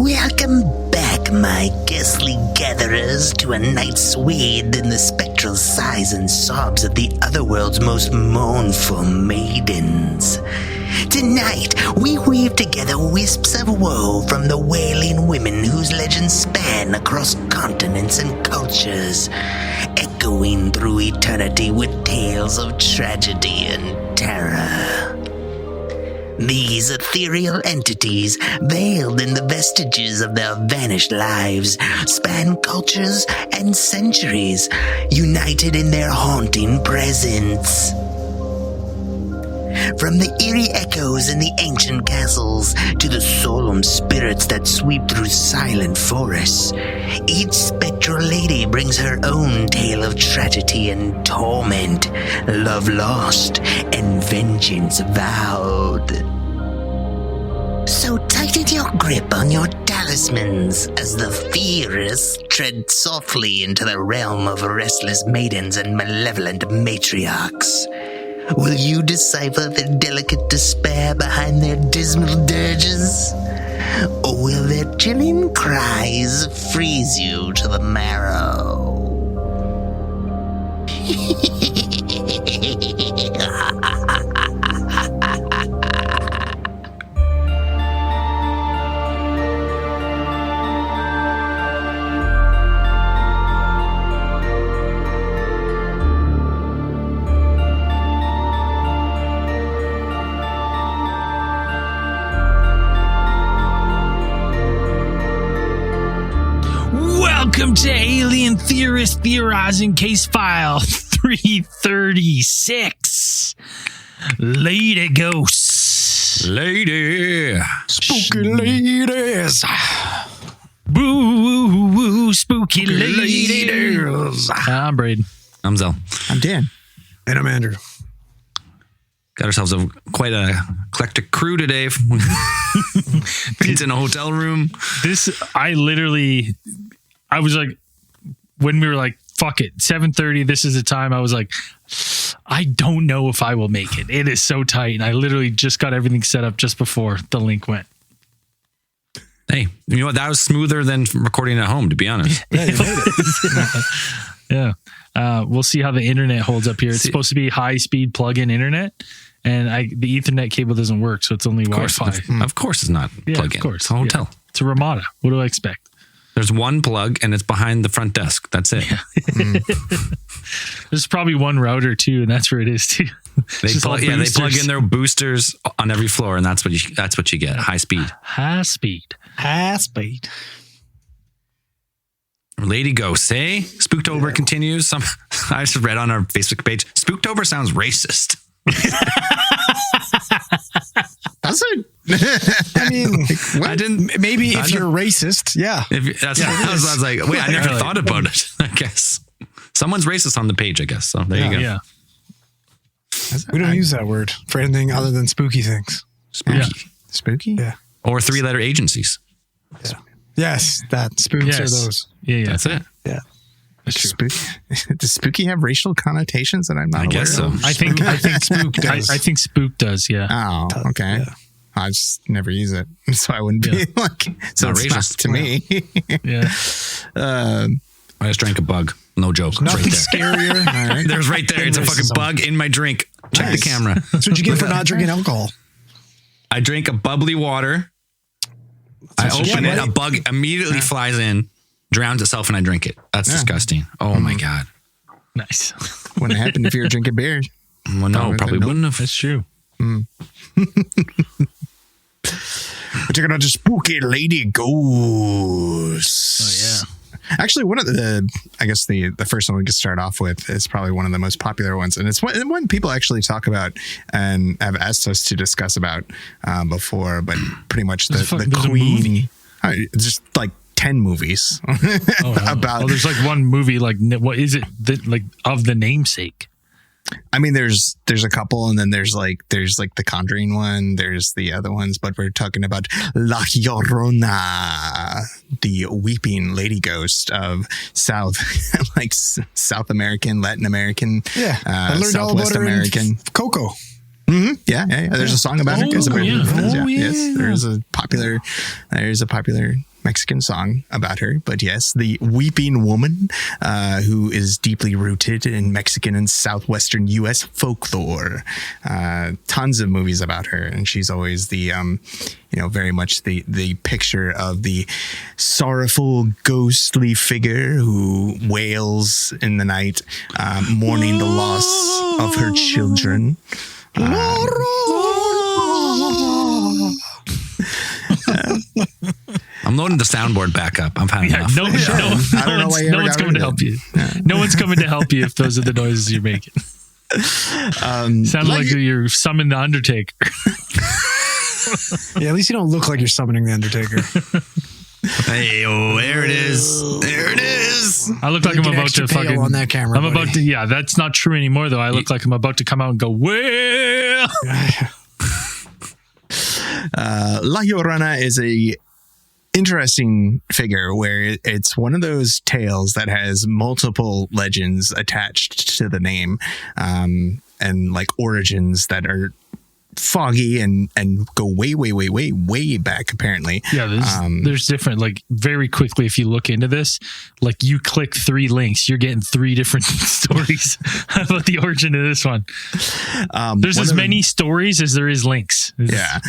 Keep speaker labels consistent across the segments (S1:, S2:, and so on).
S1: Welcome back, my ghastly gatherers, to a night swathed in the spectral sighs and sobs of the otherworld's most mournful maidens. Tonight, we weave together wisps of woe from the wailing women whose legends span across continents and cultures, echoing through eternity with tales of tragedy and terror. These ethereal entities, veiled in the vestiges of their vanished lives, span cultures and centuries, united in their haunting presence. From the eerie echoes in the ancient castles to the solemn spirits that sweep through silent forests, each spectral lady brings her own tale of tragedy and torment, love lost, and vengeance vowed. So tighten your grip on your talismans as the Fearists tread softly into the realm of restless maidens and malevolent matriarchs. Will you decipher the delicate despair behind their dismal dirges? Or will their chilling cries freeze you to the marrow?
S2: Welcome to Alien Theorist Theorizing Case File 336. Lady Ghosts.
S3: Lady.
S4: Spooky ladies.
S2: Woo, woo, woo, spooky ladies. I'm Braden.
S3: I'm Zell.
S4: I'm Dan.
S5: And I'm Andrew.
S3: Got ourselves quite a eclectic crew today. It's in a hotel room.
S2: I was like, when we were like, fuck it, 7:30, this is the time, I was like, I don't know if I will make it. It is so tight. And I literally just got everything set up just before the link went.
S3: Hey, you know what? That was smoother than recording at home, to be honest.
S5: Yeah, you made it.
S2: Yeah. We'll see how the internet holds up here. It's supposed to be high-speed plug-in internet, and the Ethernet cable doesn't work, so it's only Wi-Fi.
S3: Of course it's not plug-in.
S2: Of course.
S3: It's a hotel.
S2: Yeah. It's a Ramada. What do I expect?
S3: There's one plug, and it's behind the front desk. That's it.
S2: Yeah. There's probably one router, too, and that's where it is, too.
S3: They plug in their boosters on every floor, and that's what you get. High speed.
S2: High speed.
S4: High speed.
S3: Lady Ghosts, eh? Spooktober continues. I just read on our Facebook page, Spooktober sounds racist.
S4: Does it? I mean, maybe if you're racist, yeah.
S3: I was like, wait, I never thought about it. I guess someone's racist on the page, I guess. So there you go.
S2: Yeah.
S5: We don't use that word for anything other than spooky things.
S3: Spooky.
S2: Yeah.
S4: Spooky?
S5: Yeah.
S3: Or three-letter agencies.
S5: Yeah. Yes, that spooks are those.
S2: Yeah.
S3: That's it.
S5: Yeah.
S2: That's true.
S4: Spooky. Does spooky have racial connotations that I'm not aware
S3: guess so.
S4: of?
S2: I think spook does. I think spook does, yeah.
S4: Oh, okay.
S5: Yeah.
S4: I just never use it, so I wouldn't be like, so
S3: Not
S4: it's
S3: racist.
S4: not to me.
S2: Yeah.
S3: I just drank a bug. No joke.
S4: Nothing
S3: It's right there.
S4: scarier. All right.
S3: There's right there. It's a fucking bug in my drink. Check the camera.
S5: That's what you get for not drinking alcohol.
S3: I drink a bubbly water. I open it. A bug immediately flies in, drowns itself, and I drink it. That's disgusting. Oh my God.
S2: Nice.
S4: Wouldn't happen if you were drinking beer.
S3: Well, no, probably wouldn't have.
S2: That's true.
S4: We're talking about the spooky lady ghosts.
S2: Oh, yeah.
S4: Actually, one of the first one we could start off with is probably one of the most popular ones. And it's one people actually talk about and have asked us to discuss about before, but pretty much the Queen. Just like 10 movies about.
S2: there's like one movie, like, what is it? Like, of the namesake.
S4: I mean, there's a couple, and then there's like the Conjuring one. There's the other ones, but we're talking about La Llorona, the weeping lady ghost of South American, Latin American,
S5: I learned
S4: Southwest
S5: all about her
S4: American.
S5: in Coco.
S4: Mm-hmm. Yeah. There's a song about it.
S2: Yeah.
S4: Yes, there is a popular Mexican song about her. But yes, the weeping woman who is deeply rooted in Mexican and southwestern U.S. folklore. Tons of movies about her, and she's always the very much the picture of the sorrowful, ghostly figure who wails in the night, mourning the loss of her children.
S3: I'm loading the soundboard back up. I'm fine enough.
S2: No one's coming to help you. No one's coming to help you if those are the noises you're making. Sounds like you're summoning the Undertaker.
S5: Yeah, at least you don't look like you're summoning the Undertaker.
S3: Hey, there it is. There it is.
S2: I look like I'm about to fucking
S5: on that camera.
S2: I'm about to. Yeah, that's not true anymore though. I look like I'm about to come out and go, well.
S4: La Llorona is a interesting figure where it's one of those tales that has multiple legends attached to the name, and like origins that are foggy and go way back apparently.
S2: Yeah, there's different, like, very quickly if you look into this, like you click 3 links, you're getting 3 different stories about the origin of this one. There's as many stories as there is links.
S4: The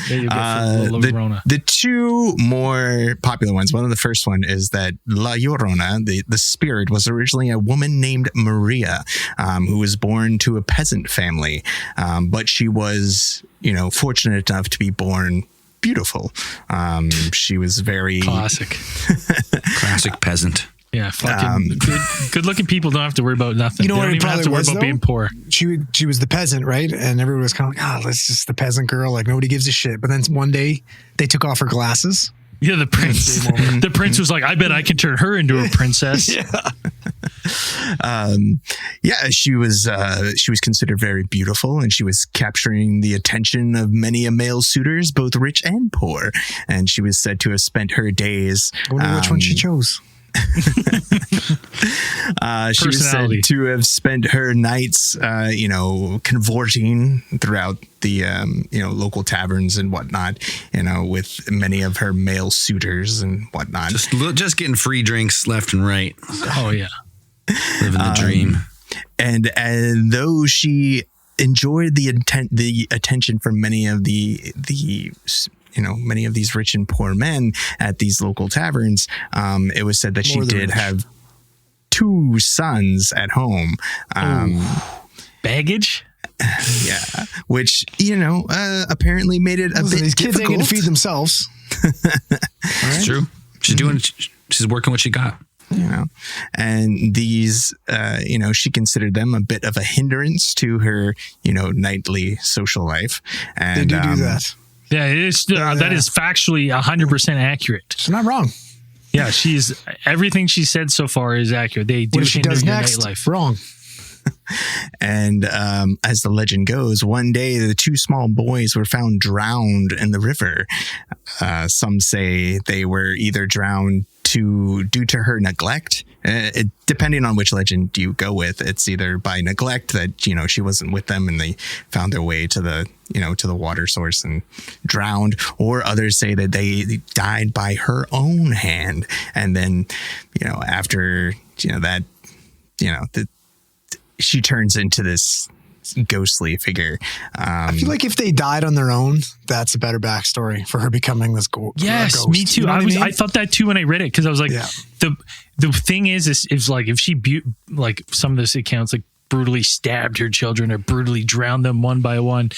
S4: 2 more popular ones, one of the first one is that La Llorona, the spirit, was originally a woman named Maria, who was born to a peasant family, but she was fortunate enough to be born beautiful. She was very
S2: classic
S3: peasant.
S2: Yeah, fucking good looking people don't have to worry about nothing.
S5: You know what?
S2: They don't even have to worry about being poor.
S5: She was the peasant, right? And everyone was kind of like, that's just the peasant girl. Like nobody gives a shit. But then one day they took off her glasses.
S2: Yeah, the prince. The prince was like, I bet I can turn her into a princess.
S4: She was considered very beautiful, and she was capturing the attention of many a male suitors, both rich and poor. And she was said to have spent her days.
S5: I wonder which one she chose.
S4: She was said to have spent her nights, convorting throughout the, local taverns and whatnot, with many of her male suitors and whatnot.
S3: Just getting free drinks left and right.
S2: Oh yeah,
S3: living the dream.
S4: And though she enjoyed the attention from many of many of these rich and poor men at these local taverns, it was said that she did have 2 sons at home.
S2: Baggage?
S4: Yeah. Which, apparently made it a bit
S5: these kids
S4: difficult.
S5: ain't gonna feed themselves.
S3: It's true. She's working what she got.
S4: And these, she considered them a bit of a hindrance to her, nightly social life. And
S5: they do that.
S2: Yeah, it is. That is factually 100% accurate.
S5: She's not wrong.
S2: Yeah, everything she said so far is accurate. They do
S5: what she does next?
S2: Nightlife.
S5: Wrong.
S4: And as the legend goes, one day the 2 small boys were found drowned in the river. Some say they were either drowned due to her neglect. Depending on which legend you go with, it's either by neglect that she wasn't with them and they found their way to the water source and drowned, or others say that they died by her own hand, and then after that she turns into this ghostly figure.
S5: I feel like if they died on their own, that's a better backstory for her becoming this ghost.
S2: Yes, me too. I thought that too when I read it, because I was like, the thing is like if she like some of this accounts like brutally stabbed her children or brutally drowned them one by one,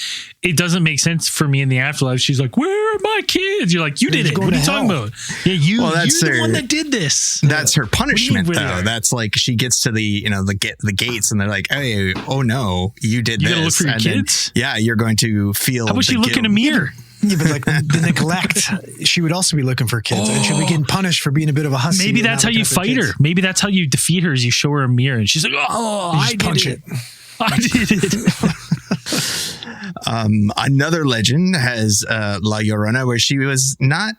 S2: it doesn't make sense for me in the afterlife. She's like, where are my kids? You're like, you did it. What are you talking about? Yeah, you're the one that did this.
S4: That's her punishment, though. That's like she gets to the the gates, and they're like, hey, oh no, you did this.
S2: You gotta look for your kids.
S4: Then, you're going to feel.
S2: How about she look in a mirror?
S5: Yeah, but like the neglect, she would also be looking for kids, and she'd be getting punished for being a bit of a hussy.
S2: Maybe that's how you fight her. Maybe that's how you defeat her, is you show her a mirror, and she's like, I did it. I did it.
S4: Another legend has La Llorona, where she was not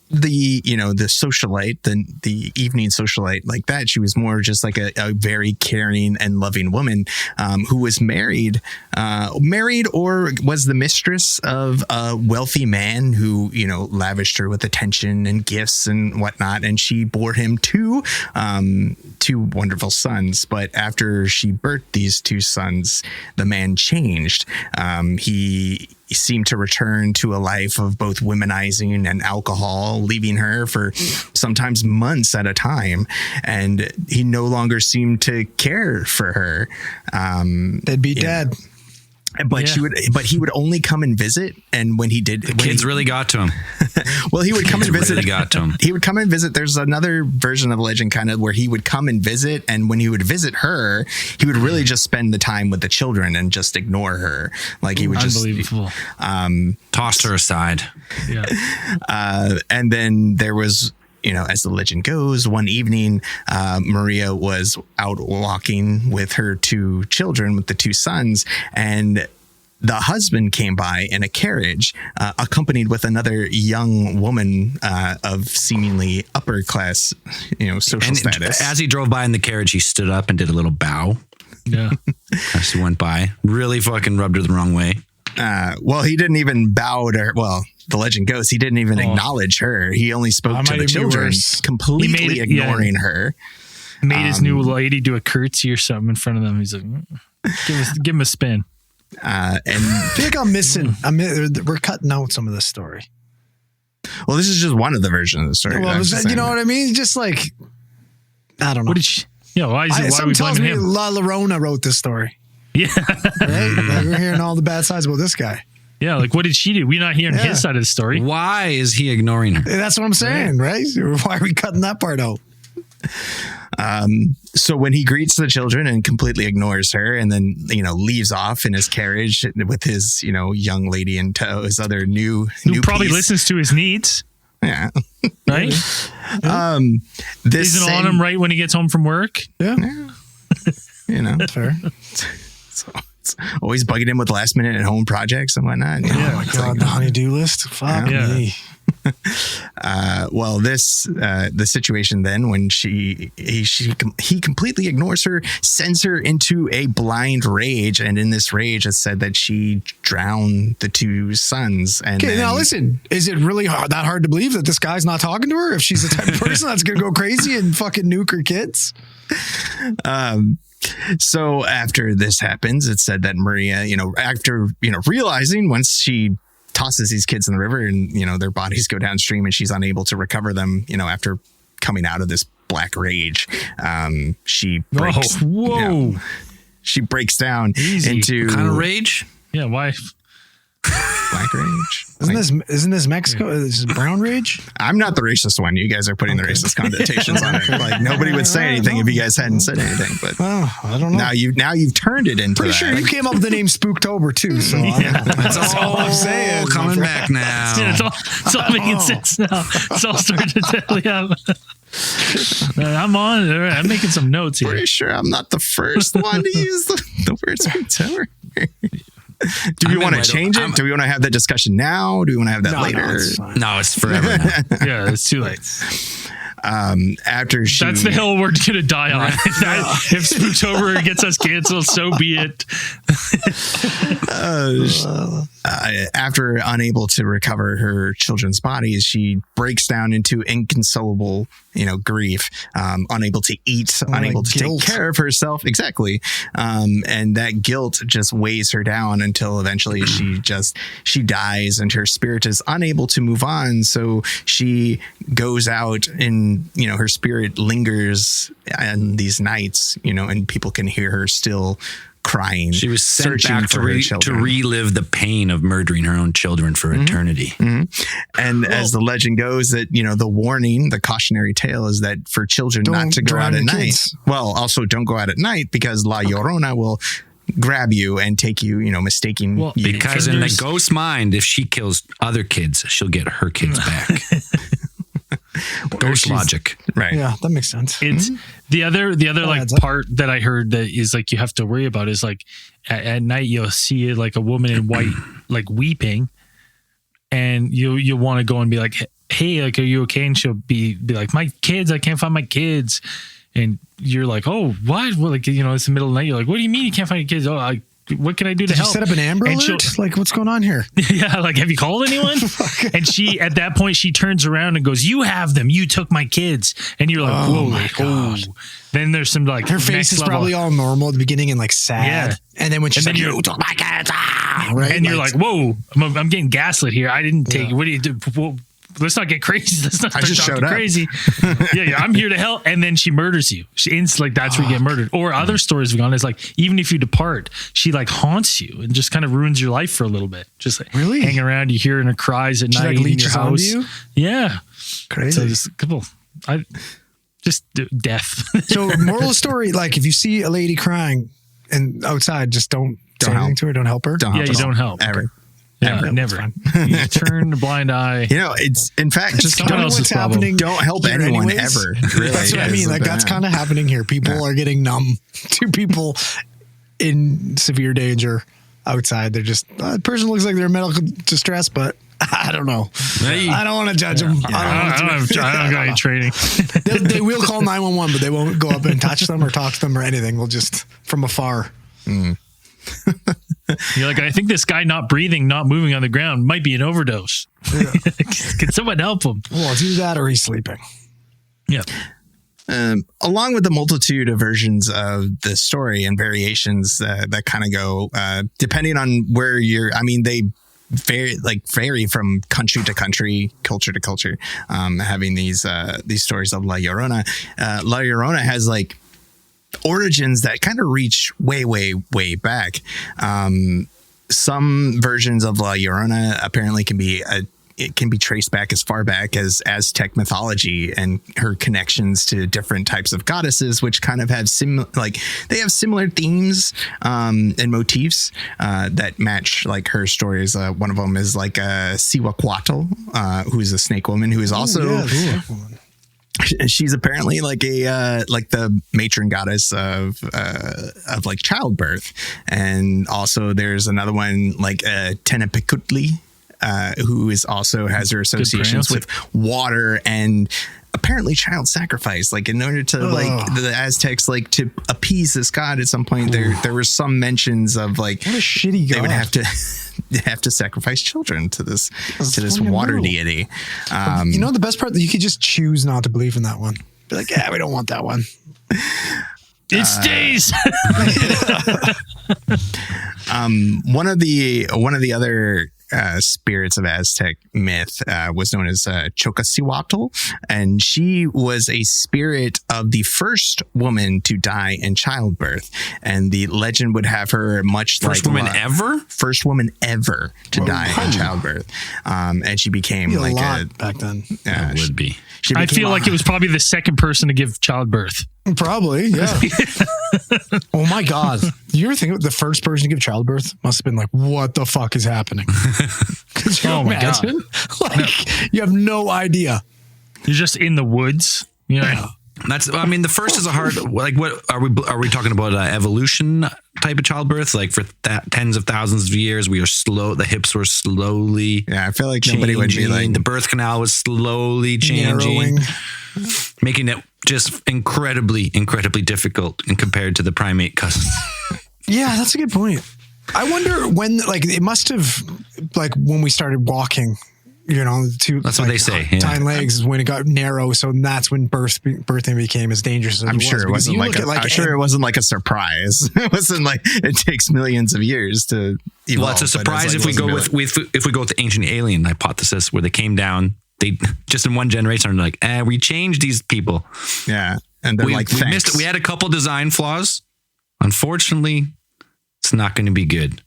S4: the socialite, the evening socialite like that. She was more just like a very caring and loving woman who was married or was the mistress of a wealthy man who lavished her with attention and gifts and whatnot, and she bore him two wonderful sons. But after she birthed these two sons, the man changed. He seemed to return to a life of both womanizing and alcohol, leaving her for sometimes months at a time, and he no longer seemed to care for her.
S5: They'd be dead.
S4: But he would only come and visit, and when he did,
S3: Kids really got to him.
S4: well, he would come and visit.
S3: Really got to him.
S4: He would come and visit. There's another version of the legend, kind of where he would come and visit, and when he would visit her, he would really just spend the time with the children and just ignore her. Like he would
S2: Unbelievable.
S3: Tossed her aside.
S2: Yeah.
S4: And then there was, as the legend goes, one evening, Maria was out walking with her two children, with the two sons, and the husband came by in a carriage, accompanied with another young woman of seemingly upper class, social status.
S3: As he drove by in the carriage, he stood up and did a little bow
S2: Yeah.
S3: as he went by. Really fucking rubbed her the wrong way.
S4: Well, he didn't even bow to her. Well, the legend goes, he didn't even acknowledge her. He only spoke to the children, completely ignoring her.
S2: Made his new lady do a curtsy or something in front of them. He's like, give him a spin.
S4: And
S5: I feel like I'm missing. We're cutting out some of this story.
S4: well, this is just one of the versions of the story.
S5: Well, you know what I mean? Just like, I don't know.
S2: What did she? Why is it? Why are
S5: Something
S2: we
S5: tells
S2: blaming
S5: me
S2: him?
S5: La Llorona wrote this story.
S2: Yeah.
S5: Right? Like we're hearing all the bad sides about this guy.
S2: Yeah. Like, what did she do? We're not hearing his side of the story.
S3: Why is he ignoring her?
S5: That's what I'm saying, right? Why are we cutting that part out?
S4: So when he greets the children and completely ignores her, and then leaves off in his carriage with his young lady in tow, his other new
S2: Who probably
S4: piece.
S2: listens to his needs,
S4: Yeah.
S2: right?
S4: This
S2: Isn't on
S4: same-
S2: him right when he gets home from work.
S5: Yeah, fair.
S4: So it's always bugging him with last minute at home projects and whatnot.
S5: Oh my God, the honey-do list. Fuck me.
S4: Well, the situation then when he completely ignores her, sends her into a blind rage, and in this rage, it's said that she drowned the two sons. And
S5: Okay, now listen, is it really that hard to believe that this guy's not talking to her? If she's the type of person that's gonna go crazy and fucking nuke her kids?
S4: So after this happens, it's said that Maria, after realizing once she tosses these kids in the river and their bodies go downstream and she's unable to recover them, after coming out of this black rage, she breaks.
S2: Whoa.
S4: She breaks down
S2: Easy.
S4: into
S3: What kind of rage?
S2: Yeah. Why?
S4: black rage.
S5: Isn't this Mexico? Is this brown rage?
S4: I'm not the racist one. You guys are putting the racist connotations on it. Like nobody would say anything if you guys hadn't said anything. But
S5: I don't know.
S4: now you've turned it into
S5: Pretty
S4: that.
S5: sure you came up with the name Spooktober too. So that's all I'm saying.
S3: Coming back now.
S2: Yeah, it's all making sense now. It's all starting to tell you. I'm on it. All right, I'm making some notes here.
S4: Pretty sure I'm not the first one to use the word Spooktober. Do we want to change it? Do we want to have that discussion now? Do we want to have that later?
S3: No, it's forever now.
S2: Yeah, it's too late.
S4: After she,
S2: That's the hill we're gonna die on. If Spooktober gets us canceled, so be it.
S4: after unable to recover her children's bodies, she breaks down into inconsolable, grief, unable to eat, unable to take care of herself. Exactly. And that guilt just weighs her down until eventually she dies and her spirit is unable to move on. So she goes out and, her spirit lingers on these nights, and people can hear her still crying.
S3: She was sent
S4: searching
S3: back
S4: for her
S3: to
S4: children.
S3: relive the pain of murdering her own children for eternity.
S4: And as the legend goes, that the warning, the cautionary tale is that for children not to go out at night.
S5: Kids.
S4: Well, also don't go out at night because La Llorona will grab you and take you, mistaking you.
S3: Because in the ghost mind, if she kills other kids, she'll get her kids back. Ghost logic.
S4: Right.
S5: Yeah, that makes sense.
S2: It's the other like
S5: adds up.
S2: part that I heard that is like you have to worry about is like at night you'll see it like a woman in white like weeping, and you want to go and be like, hey, like, are you okay? And she'll be like, my kids, I can't find my kids. And you're like, oh, what? Well, like, you know, it's the middle of the night. You're like, what do you mean you can't find your kids? Oh, what can I do to help?
S5: Set up an Amber Alert? Like, what's going on here?
S2: Yeah, like, have you called anyone? And she, at that point, she turns around and goes, you have them. You took my kids. And you're like, whoa, my God. Then there's some, like,
S5: her face is probably all normal at the beginning and, like, sad.
S2: Yeah.
S5: And then when she's like, you took my kids. Right?
S2: And you're like, whoa, I'm getting gaslit here. I didn't take it. What do you do? Well, let's not get crazy. Let's not start talking crazy. Yeah, I'm here to help. And then she murders you. It's like, that's where you get murdered. Or other stories we've gone, it's like, even if you depart, she like haunts you and just kind of ruins your life for a little bit. Just like hanging around, you hear her cries at night
S5: like
S2: in your house.
S5: You?
S2: Yeah.
S5: Crazy.
S2: So just death.
S5: So moral of the story, like if you see a lady crying and outside, just don't say anything to her. Don't help her.
S2: You don't help.
S4: Ever.
S2: Yeah, never. You turn a blind eye.
S4: You know, it's in fact just
S2: someone else's problem.
S4: Don't help anyone ever. Really.
S5: That's what I mean. Like that's kind of happening here. People are getting numb to people in severe danger outside. They're just the person looks like they're in medical distress, but I don't know. I don't want to judge them.
S2: I don't got any training.
S5: They will call 911, but they won't go up and touch them or talk to them or anything. They'll just from afar.
S2: You're like, I think this guy not breathing, not moving on the ground might be an overdose. Yeah. Can someone help him?
S5: Well, it's either that or he's sleeping.
S2: Yeah.
S4: Along with the multitude of versions of the story and variations that kind of go, depending on where you're, I mean, they vary from country to country, culture to culture, having these stories of La Llorona. La Llorona has like origins that kind of reach way, way, way back. Some versions of La Llorona apparently can be traced back as far back as Aztec mythology and her connections to different types of goddesses, which kind of have similar themes and motifs that match like her stories. One of them is like Cihuacuatl, who's a snake woman who is also. She's apparently like the matron goddess of like childbirth, and also there's another one like Tenepecutli, who is also has her associations with water and apparently child sacrifice. Like in order to like the Aztecs like to appease this god at some point, there were some mentions of like
S5: what a shitty god.
S4: They would have to sacrifice children to this water deity.
S5: You know the best part that you could just choose not to believe in that one. Be like, yeah, we don't want that one.
S2: It stays.
S4: One of the other spirits of Aztec myth was known as Chocasihuatl, and she was a spirit of the first woman to die in childbirth, and the legend would have her
S3: first woman ever
S4: to die in childbirth, and she became like
S5: back then.
S4: Yeah,
S3: would be.
S2: I feel like it was probably the second person to give childbirth.
S5: Probably, yeah. Oh my God. You ever think the first person to give childbirth must have been like, what the fuck is happening? Could you imagine? Like, you have no idea.
S2: You're just in the woods. Yeah.
S3: The first is a hard, like, what are we talking about? Evolution type of childbirth? Like for tens of thousands of years, the hips were slowly.
S4: Yeah, I feel like nobody would be like.
S3: The birth canal was slowly changing, making it just incredibly, incredibly difficult and compared to the primate cousins.
S5: Yeah, that's a good point. I wonder when, like, it must have, like, when we started walking. You know,
S3: that's what they say. Yeah.
S5: 9 legs is when it got narrow, so that's when birthing became as dangerous as
S4: I'm sure it wasn't it wasn't like a surprise. It wasn't like it takes millions of years to evolve.
S3: Well, it's a surprise if we go with the ancient alien hypothesis, where they came down, they just in one generation are like, we changed these people.
S4: Yeah, and they're we
S3: missed it. We had a couple design flaws. Unfortunately, it's not going to be good.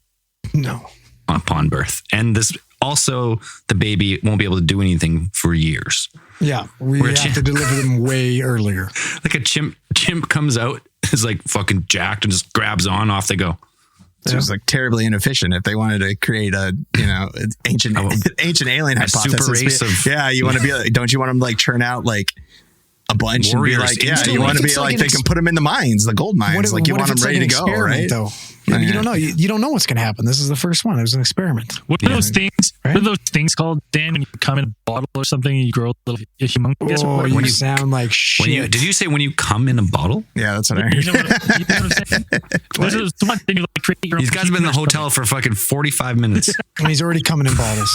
S5: No,
S3: upon birth, and this. Also, the baby won't be able to do anything for years.
S5: Yeah, we have to deliver them way earlier.
S3: Like a chimp comes out, is like fucking jacked and just grabs on, off they go.
S4: So it's like terribly inefficient if they wanted to create a ancient alien hypothesis.
S3: Super race of
S4: you want to be like, don't you want them to like churn out like a bunch and be
S3: Warriors
S4: like, yeah,
S3: instantly.
S4: you want to
S5: If
S4: be
S5: it's like
S4: like,
S5: an
S4: they can put them in the mines, the gold mines.
S5: What,
S4: Like you
S5: what
S4: want
S5: if
S4: them
S5: it's
S4: ready
S5: like
S4: to
S5: an
S4: go,
S5: experiment,
S4: right?
S5: though? Yeah, but you don't know. You don't know what's going to happen. This is the first one. It was an experiment.
S2: What are those things?
S5: Right?
S2: What are those things called, Dan? When you come in a bottle or something, and you grow a little humongous.
S5: Oh,
S2: What-
S5: you
S2: when
S5: sound like shit.
S3: Did you say when you come in a bottle?
S4: Yeah, that's what I
S2: you
S4: heard.
S2: know what I'm saying? There's a one thing you like create your own
S3: These guys have been in the
S2: heat or
S3: hotel for fucking 45 minutes.
S5: And he's already coming in bottles.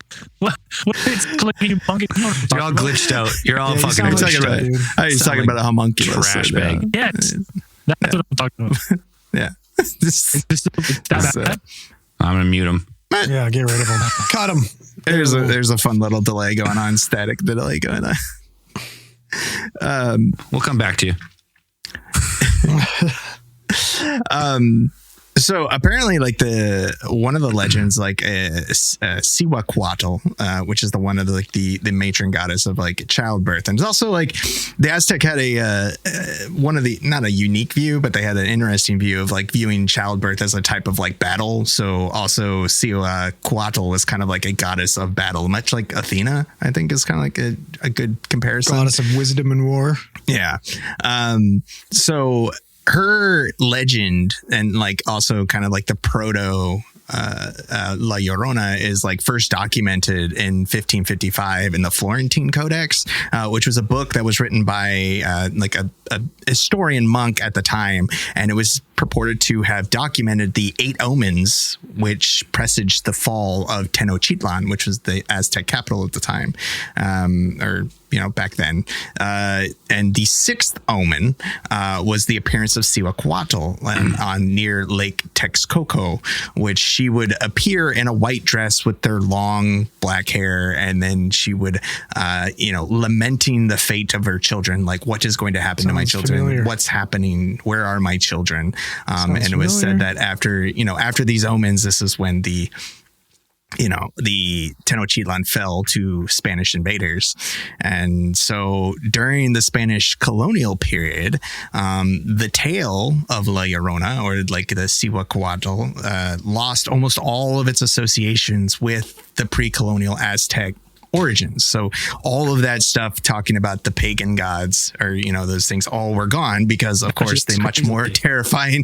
S2: something. What it's called humongous? You know what I'm
S3: You're all
S2: talking about?
S3: glitched out. You're all
S5: Yeah, you
S3: fucking
S5: sound like
S3: glitched
S5: shit,
S3: out.
S5: dude.
S4: He's
S3: Sound
S4: talking
S3: like
S4: about a homunculus.
S3: trash
S4: so,
S3: bag.
S2: Yeah, that's what I'm talking about.
S4: Yeah. This-
S2: That's
S4: So-
S3: I'm going to mute him.
S5: Yeah, get rid of him. Cut him.
S4: there's a fun little delay going on, static delay going on.
S3: We'll come back to you.
S4: So apparently, like one of the legends, like Cihuacuatl, which is one of the matron goddess of like childbirth, and it's also like the Aztec had one of the, not a unique view, but they had an interesting view of like viewing childbirth as a type of like battle. So also Cihuacuatl is kind of like a goddess of battle, much like Athena. I think is kind of like a good comparison.
S5: Goddess of wisdom and war.
S4: Yeah. So her legend and like also kind of like the proto La Llorona is like first documented in 1555 in the Florentine Codex, which was a book that was written by like a historian monk at the time, and it was purported to have documented the 8 omens which presaged the fall of Tenochtitlan, which was the Aztec capital at the time, or back then. And the 6th omen was the appearance of Cihuacuatl on near Lake Texcoco, which she would appear in a white dress with their long black hair, and then she would, lamenting the fate of her children, like what is going to happen to my children?
S5: Familiar.
S4: What's happening? Where are my children? And it was said that after these omens, this is when the Tenochtitlan fell to Spanish invaders. And so during the Spanish colonial period, the tale of La Llorona, or like the Cihuacuatl, lost almost all of its associations with the pre-colonial Aztec origins. So all of that stuff talking about the pagan gods, or those things, all were gone because of course the much more terrifying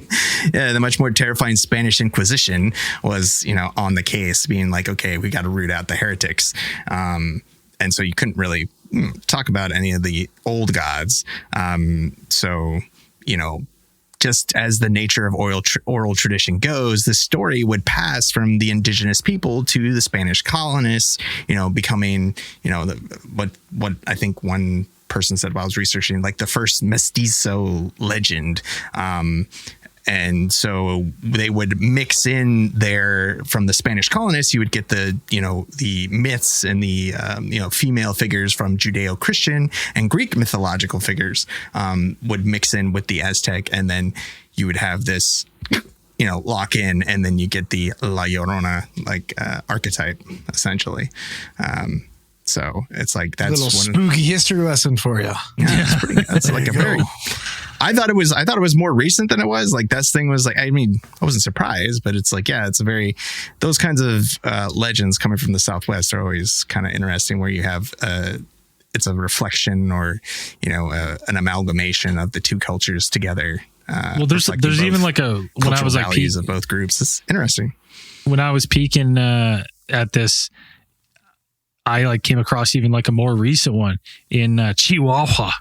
S4: Spanish Inquisition was on the case, being like, okay, we got to root out the heretics, and so you couldn't really talk about any of the old gods. So just as the nature of oral tradition goes, the story would pass from the indigenous people to the Spanish colonists, becoming, what I think one person said while I was researching, like the first mestizo legend. And so they would mix in there from the Spanish colonists. You would get the myths and the, female figures from Judeo-Christian and Greek mythological figures would mix in with the Aztec. And then you would have this, lock in, and then you get the La Llorona, like archetype, essentially. So it's like, that's
S5: A little spooky history lesson for you.
S4: Yeah, that's like a very. I thought it was more recent than it was. Like this thing was like, I mean, I wasn't surprised, but it's like, yeah, it's a very, those kinds of legends coming from the Southwest are always kind of interesting, where you have it's a reflection, or an amalgamation of the two cultures together.
S2: Well, there's even like when I was like
S4: values of both groups. It's interesting.
S2: When I was peeking at this, I like came across even like a more recent one in Chihuahua.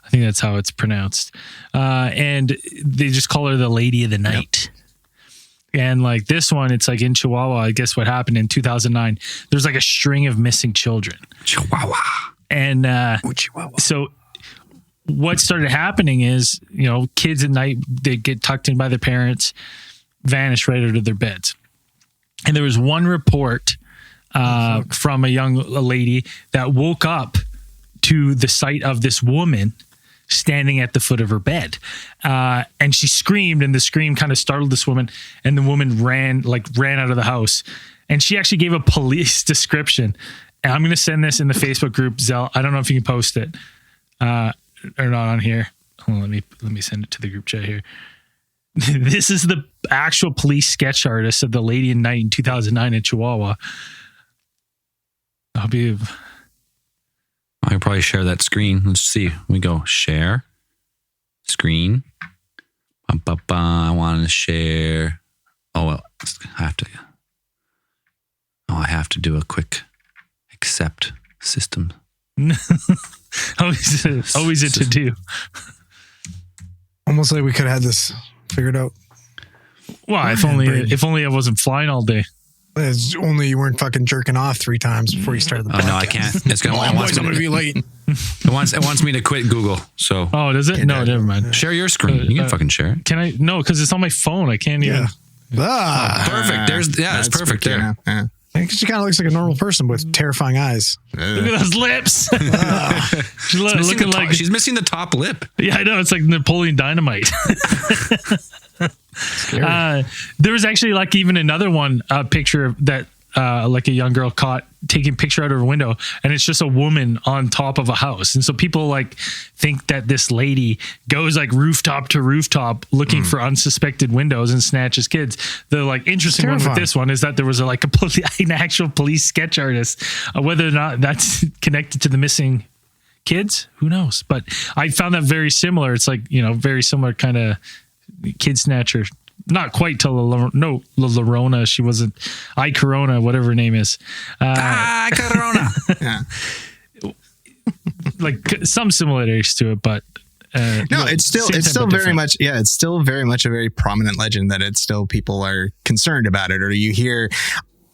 S2: I think that's how it's pronounced. And they just call her the Lady of the Night. Yep. And like this one, it's like in Chihuahua, I guess what happened in 2009, there's like a string of missing children.
S3: Chihuahua.
S2: And
S5: Chihuahua.
S2: So what started happening is, kids at night, they get tucked in by their parents, vanish right out of their beds. And there was one report from a lady that woke up to the sight of this woman standing at the foot of her bed. And she screamed, and the scream kind of startled this woman, and the woman ran out of the house. And she actually gave a police description. And I'm going to send this in the Facebook group, Zell. I don't know if you can post it or not on here. Hold on, let me send it to the group chat here. This is the actual police sketch artist of the Lady in Night in 2009 in Chihuahua. I
S3: I probably share that screen. Let's see. We go share screen. I want to share. Oh, well, I have to do a quick accept system.
S2: always a to do.
S5: Almost like we could have had this figured out.
S2: Well, if only I wasn't flying all day.
S5: It's only you weren't fucking jerking off 3 times before you started the podcast.
S3: Oh, no, I can't. It's gonna.
S5: I'm going to be late.
S3: It wants me to quit Google. So.
S2: Oh, does it? No, never mind.
S3: Share your screen. You can fucking share it.
S2: Can I? No, because it's on my phone. I can't even.
S3: Perfect. It's perfect there.
S4: Yeah.
S5: She kind of looks like a normal person with terrifying eyes.
S2: Look at those lips. She's looking like
S3: she's missing the top lip.
S2: Yeah, I know. It's like Napoleon Dynamite. There was actually like even another one picture that like a young girl caught taking a picture out of her window, and it's just a woman on top of a house. And so people like think that this lady goes like rooftop to rooftop looking for unsuspected windows and snatches kids. The like interesting one with this one is that there was an actual police sketch artist. Whether or not that's connected to the missing kids, who knows? But I found that very similar. It's like, very similar kind of kid snatcher. Not quite to La Llorona. She wasn't Corona, whatever her name is.
S3: Corona.
S4: Yeah.
S2: Like some similarities to it, but
S4: it's still very much a very prominent legend that it's still people are concerned about it, or you hear.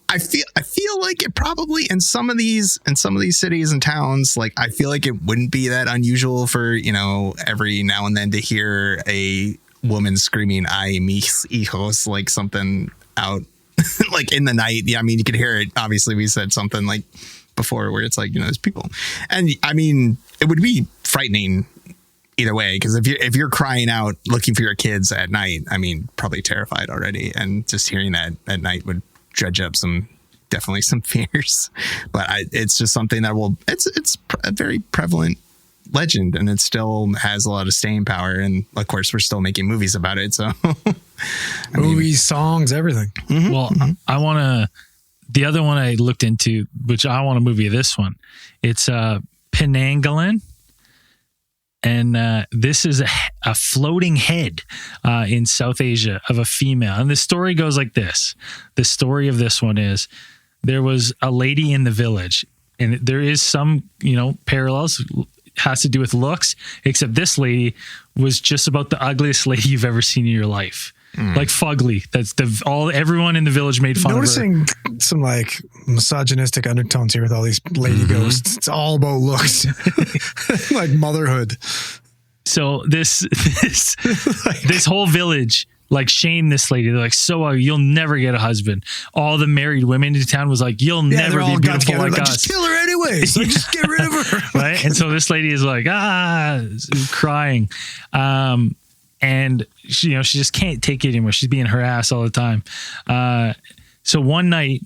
S4: I feel like it probably in some of these cities and towns, like I feel like it wouldn't be that unusual for every now and then to hear a woman screaming "Ay, mis hijos," like something out like in the night. Yeah, I mean you could hear it. Obviously, we said something like before where it's like there's people, and I mean it would be frightening either way, because if you're crying out looking for your kids at night, I mean probably terrified already, and just hearing that at night would dredge up definitely some fears. But it's just something that it's a very prevalent legend, and it still has a lot of staying power, and of course we're still making movies about it, so
S5: movies, songs, everything.
S2: I want to the other one I looked into, which I want a movie of this one, it's Penanggalan, and this is a floating head in South Asia of a female, and the story goes like this. The story of this one is there was a lady in the village, and there is some parallels, has to do with looks, except this lady was just about the ugliest lady you've ever seen in your life. Like fugly. That's everyone in the village made fun of her.
S5: Noticing some like misogynistic undertones here with all these lady ghosts. It's all about looks. Like motherhood.
S2: So this whole village like shamed this lady. They're like, you'll never get a husband. All the married women in town was like, you'll never be beautiful like us.
S5: Just kill her anyway. So just get rid of her.
S2: Right? And so this lady is like, crying. And she just can't take it anymore. She's being harassed all the time. So one night,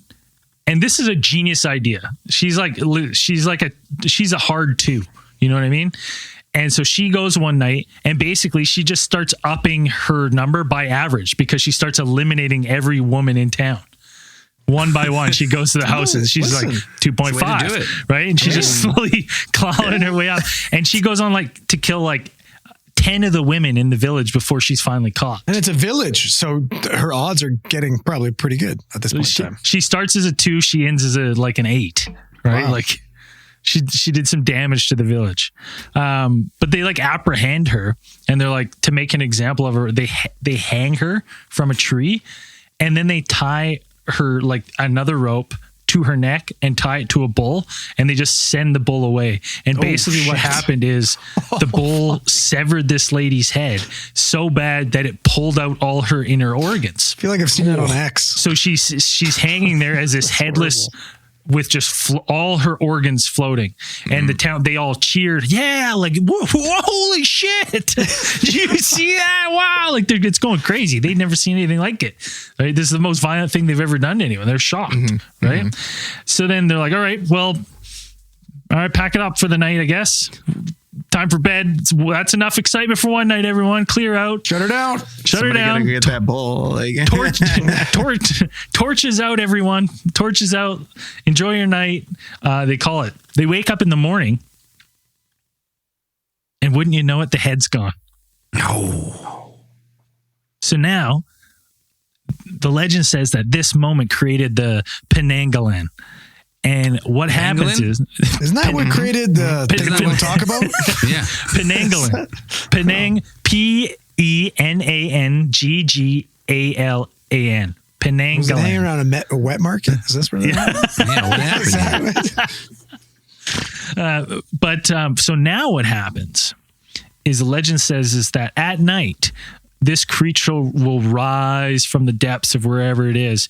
S2: and this is a genius idea. She's a hard 2. You know what I mean? And so she goes one night, and basically she just starts upping her number by average, because she starts eliminating every woman in town. One by one, she goes to the houses. She's like 2.5, right? And she's just slowly clawing her way up. And she goes on like to kill like 10 of the women in the village before she's finally caught.
S5: And it's a village, so her odds are getting probably pretty good at this point in time.
S2: She starts as a 2, she ends as an 8, right?
S5: Wow.
S2: Like she did some damage to the village. But they like apprehend her, and they're like, to make an example of her, they hang her from a tree, and then they tie her like another rope to her neck and tie it to a bull, and they just send the bull away. And basically what happened is the bull severed this lady's head so bad that it pulled out all her inner organs.
S5: I feel like I've seen that on X.
S2: So she's hanging there as this headless with just all her organs floating, and the town, they all cheered. Yeah. Like, whoa, holy shit. Did you see that? Wow. Like it's going crazy. They'd never seen anything like it. Right. This is the most violent thing they've ever done to anyone. They're shocked. Right. So then they're like, all right, pack it up for the night, I guess. Time for bed. That's enough excitement for one night, everyone. Clear out.
S5: Shut her down.
S2: Shut her down.
S4: Gotta get that bull. Like.
S2: Torches out, everyone. Torches out. Enjoy your night. They call it. They wake up in the morning, And wouldn't you know it, the head's gone.
S3: No.
S2: So now, the legend says that this moment created the Penanggalan. And what happens is...
S5: Isn't that what created the thing that we'll talk about?
S3: Yeah.
S2: Penanggalan. Penang, Penanggalan. Penanggalan.
S5: Was it hanging around a wet market? Is this where
S3: Yeah, what happened?
S2: So now what happens is the legend says is that at night, this creature will rise from the depths of wherever it is,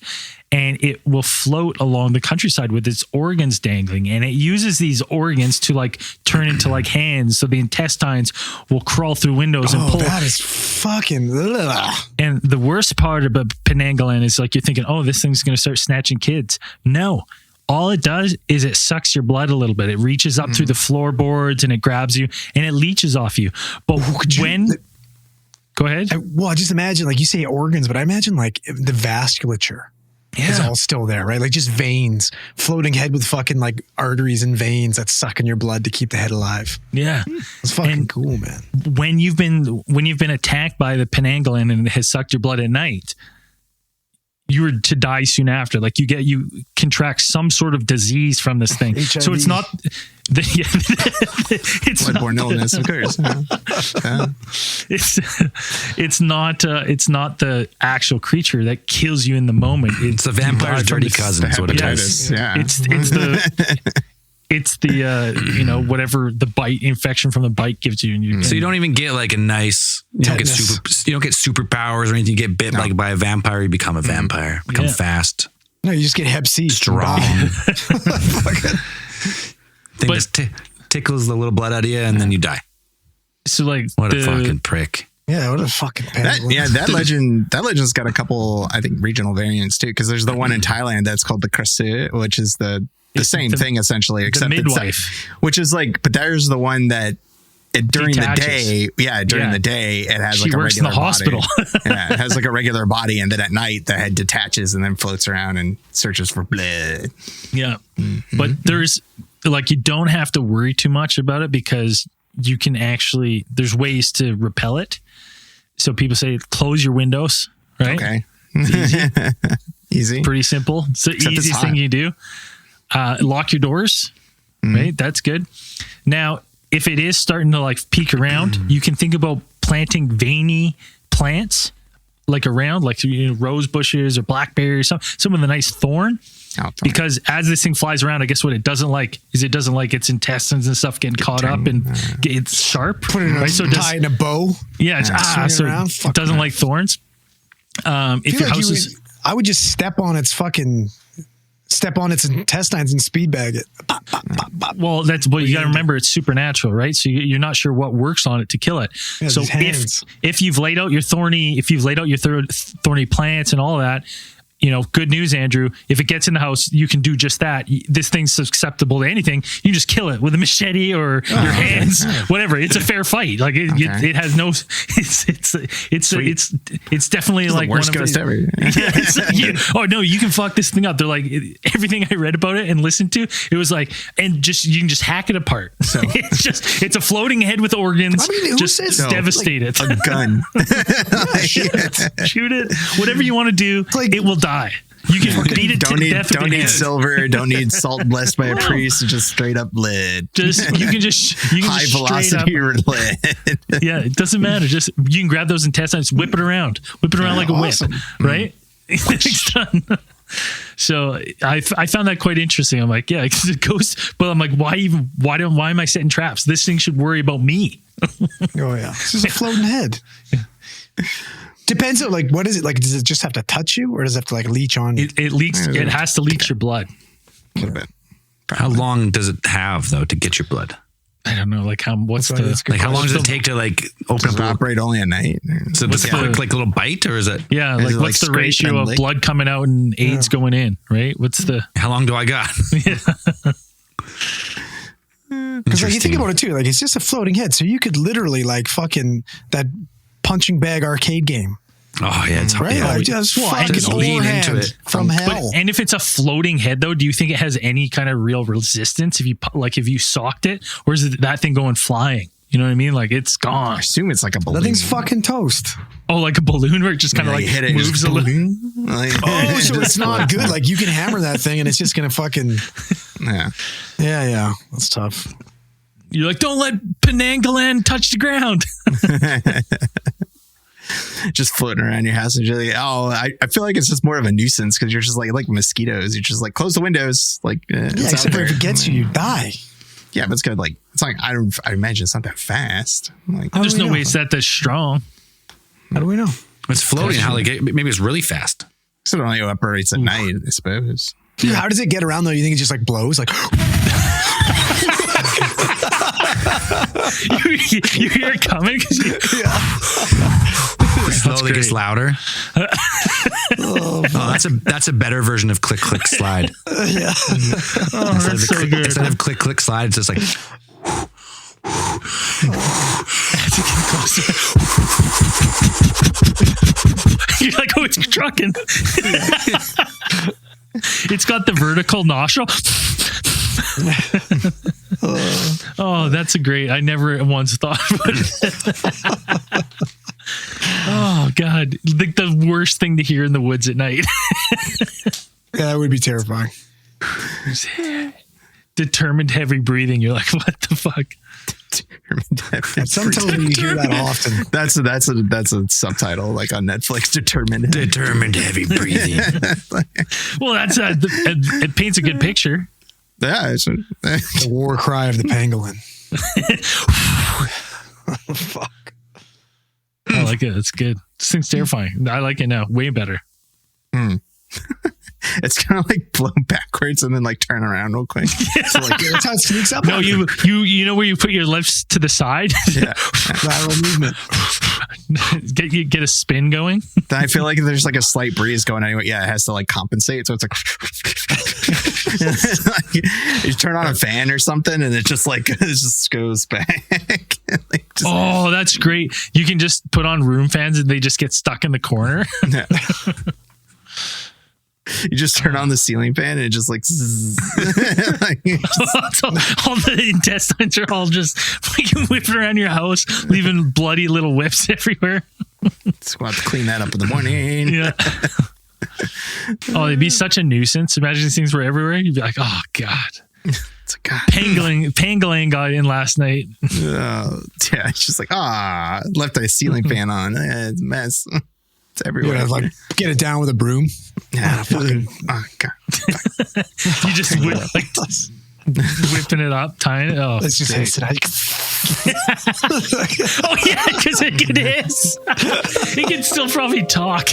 S2: and it will float along the countryside with its organs dangling. And it uses these organs to like turn into like hands. So the intestines will crawl through windows and pull.
S5: That is fucking. Ugh.
S2: And the worst part about Penanggalan is like you're thinking, oh, this thing's going to start snatching kids. No. All it does is it sucks your blood a little bit. It reaches up through the floorboards and it grabs you and it leeches off you. But go ahead.
S5: I just imagine, like you say organs, but I imagine like the vasculature is all still there, right? Like just veins, floating head with fucking like arteries and veins that suck in your blood to keep the head alive.
S2: Yeah.
S5: It's fucking cool, man.
S2: When you've been attacked by the Penanggalan and it has sucked your blood at night, you were to die soon after. Like you contract some sort of disease from this thing.
S5: HIV.
S2: So it's not it's
S4: Bloodborne illness occurs.
S2: It's not the actual creature that kills you in the moment.
S3: It's the vampire's dirty cousin. That's what it is.
S4: Yeah.
S2: It's the whatever the bite infection from the bite gives you. And
S3: So you don't even get like a nice, you don't get superpowers or anything. You get bit like by a vampire, you become a vampire, become fast.
S5: No, you just get hep C.
S3: Strong. Thing just tickles the little blood out of you and then you die.
S2: So like
S3: what a fucking prick.
S5: Yeah, what a fucking
S4: that legend's got a couple, I think, regional variants too, because there's the one in Thailand that's called the Krasut, which is the same thing essentially, except
S2: the midwife,
S4: which is like, but there's the one that during
S2: detaches.
S4: the day it has
S2: she
S4: like a
S2: works in
S4: regular
S2: the hospital.
S4: Yeah, it has like a regular body, and then at night the head detaches and then floats around and searches for blood.
S2: Yeah, but there's like, you don't have to worry too much about it because you can actually, there's ways to repel it. So people say close your windows, right?
S4: Okay.
S2: Easy. Pretty simple. It's the easiest thing you do. Lock your doors, right? That's good. Now, if it is starting to like peek around, you can think about planting veiny plants like around, like rose bushes or blackberries, some of the nice thorn. Because as this thing flies around, I guess what it doesn't like is it doesn't like its intestines and stuff getting caught up and it's sharp.
S5: Put it in tie in a bow.
S2: Yeah, so it doesn't like thorns. If your house is,
S5: I would just step on its intestines and speed bag it.
S2: Well, that's what you got to remember. It's supernatural, right? So you're not sure what works on it to kill it.
S5: Yeah,
S2: so if you've laid out your thorny plants and all that, good news, Andrew. If it gets in the house, you can do just that. This thing's susceptible to anything. You just kill it with a machete or your hands, whatever. It's a fair fight. Like it has no. It's definitely like
S4: the worst ghost ever.
S2: Oh no, you can fuck this thing up. They're like everything I read about it and listened to. It was like, and you can just hack it apart. So it's a floating head with organs. Just devastate it.
S4: A gun.
S2: Shoot it. Whatever you want to do, it will die. You can beat it to death.
S4: Don't need silver. Don't need salt blessed by a priest. Just straight up lead.
S2: You can
S4: high velocity lead.
S2: Yeah, it doesn't matter. Just you can grab those intestines, whip it around like a whip, right? It's done. So I found that quite interesting. I'm like, yeah, it's a ghost, but I'm like, why am I setting traps? This thing should worry about me.
S5: Oh yeah, this is a floating head. Depends on like, what is it like? Does it just have to touch you, or does it have to like leech on?
S2: It leaks. It has to leach your blood.
S4: A little bit.
S3: How long does it have though to get your blood?
S2: I don't know. Like how long does
S3: it take to like open up?
S4: Operate only at night.
S3: So just a quick like little bite, or is it?
S2: Yeah, like what's the ratio of blood coming out and AIDS going in? Right? What's the?
S3: How long do I got?
S5: Because like you think about it too, like it's just a floating head, so you could literally like fucking that punching bag arcade game.
S3: Oh yeah, it's
S5: right.
S3: Yeah,
S5: like just
S3: lean into it
S5: from hell.
S2: And if it's a floating head, though, do you think it has any kind of real resistance if you socked it, or is it that thing going flying? You know what I mean? Like it's gone.
S4: I assume it's like a balloon.
S5: That thing's fucking toast.
S2: Oh, like a balloon where it just kind of like
S4: hit it,
S2: moves a little.
S4: Like,
S5: Oh, so it's not good. Like you can hammer that thing and it's just gonna fucking.
S4: Yeah.
S5: Yeah. That's tough.
S2: You're like, don't let Penangalan touch the ground.
S4: Just floating around your house and you're like, I feel like it's just more of a nuisance because you're just like mosquitoes. You're just like, close the windows. Like, it's
S5: Except for if it gets you, you die.
S4: Yeah, but it's good. Like, it's like, I imagine it's not that fast. Like,
S2: There's no way it's that strong.
S5: How do we know?
S3: It's floating. Maybe it's really fast.
S4: so it only operates at night, I suppose.
S5: Yeah. How does it get around though? You think it just like blows? Like
S2: you hear it coming?
S3: It slowly gets louder. That's a better version of click click slide.
S5: Yeah.
S3: Instead of click click slide, it's just like
S2: you're like, oh, it's trucking. It's got the vertical nostril. Oh, that's a great. I never once thought about it. Oh God, like the worst thing to hear in the woods at night.
S5: Yeah, that would be terrifying.
S2: Determined heavy breathing. You're like, what the fuck?
S5: Some television you hear that often.
S4: That's a subtitle like on Netflix. Determined
S3: heavy breathing.
S2: Well, that's it paints a good picture.
S4: Yeah,
S5: The war cry of the pangolin. Fuck.
S2: I like it. It's good. This thing's terrifying. I like it now. Way better.
S4: It's kind of like blow backwards and then like turn around real quick. So like
S5: That's how it sneaks up.
S2: No, you know where you put your lips to the side?
S4: yeah.
S5: lateral movement.
S2: get a spin going.
S4: Then I feel like there's like a slight breeze going anyway. Yeah, it has to like compensate. So it's like, you turn on a fan or something and it just goes back.
S2: Oh, that's great. You can just put on room fans and they just get stuck in the corner.
S4: Yeah. You just turn on the ceiling fan and it just like,
S2: all the intestines are all just fucking whipping around your house, leaving bloody little whips everywhere.
S4: So we'll have to clean that up in the morning.
S2: Yeah. Oh, it'd be such a nuisance. Imagine these things were everywhere. You'd be like, oh God.
S4: It's like, God.
S2: Pangolin got in last night.
S4: Yeah, it's just like, left a ceiling fan on. It's a mess. It's everywhere.
S5: Yeah, like get it down with a broom.
S4: Yeah, fucking. Oh God.
S2: You just whipping it up, tying it. Oh,
S5: Let's just hiss it.
S2: Oh yeah, because it can hiss. It can still probably talk.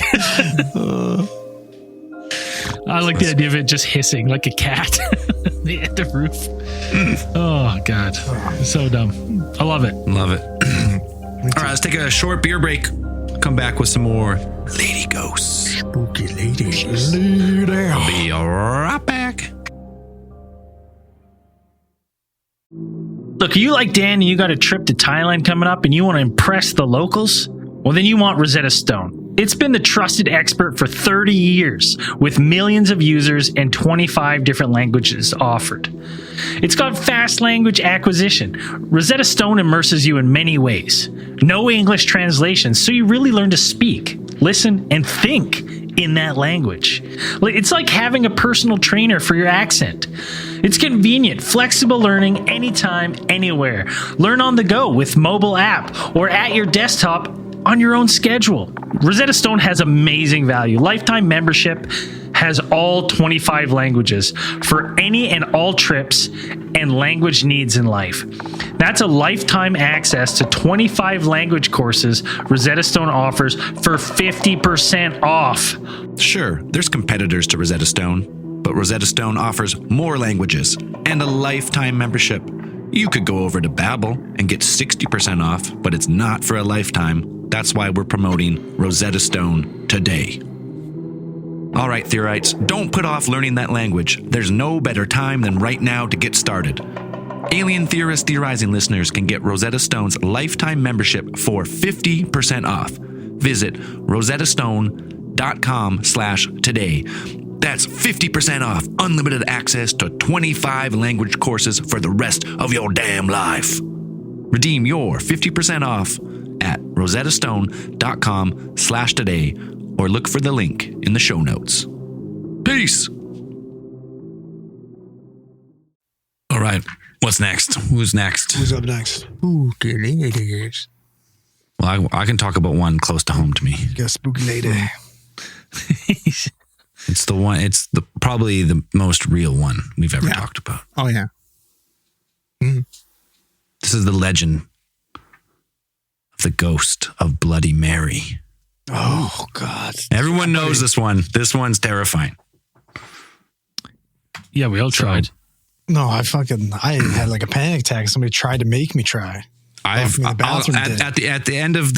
S2: I like the idea of it just hissing like a cat at the roof. Oh God, so dumb. I love it.
S3: Love it. All right, let's take a short beer break. Come back with some more lady ghosts.
S4: Spooky ladies.
S3: I'll be right back.
S2: Look, are you like Dan and you got a trip to Thailand coming up and you want to impress the locals? Well, then you want Rosetta Stone. It's been the trusted expert for 30 years with millions of users and 25 different languages offered. It's got fast language acquisition. Rosetta Stone immerses you in many ways. No English translations, so you really learn to speak, listen, and think in that language. It's like having a personal trainer for your accent. It's convenient, flexible learning anytime, anywhere. Learn on the go with mobile app or at your desktop on your own schedule. Rosetta Stone has amazing value. Lifetime membership has all 25 languages for any and all trips and language needs in life. That's a lifetime access to 25 language courses Rosetta Stone offers for 50% off.
S3: Sure, there's competitors to Rosetta Stone, but Rosetta Stone offers more languages and a lifetime membership. You could go over to Babbel and get 60% off, but it's not for a lifetime. That's why we're promoting Rosetta Stone today. All right, Theorites, don't put off learning that language. There's no better time than right now to get started. Alien Theorist Theorizing listeners can get Rosetta Stone's lifetime membership for 50% off. Visit rosettastone.com/today. That's 50% off unlimited access to 25 language courses for the rest of your damn life. Redeem your 50% off at rosettastone.com/today or look for the link in the show notes. Peace. All right. What's next? Who's next?
S5: Who's up next?
S4: Spooky ladies.
S3: Well, I can talk about one close to home to me.
S5: You got a spooky lady.
S3: It's the one. It's probably the most real one we've ever talked about.
S4: Oh, yeah.
S3: This is the legend of the ghost of Bloody Mary.
S5: Oh, God.
S3: Everyone knows this one. This one's terrifying.
S2: Yeah, we all tried.
S5: No, I had like a panic attack. Somebody tried to make me try.
S3: At the end of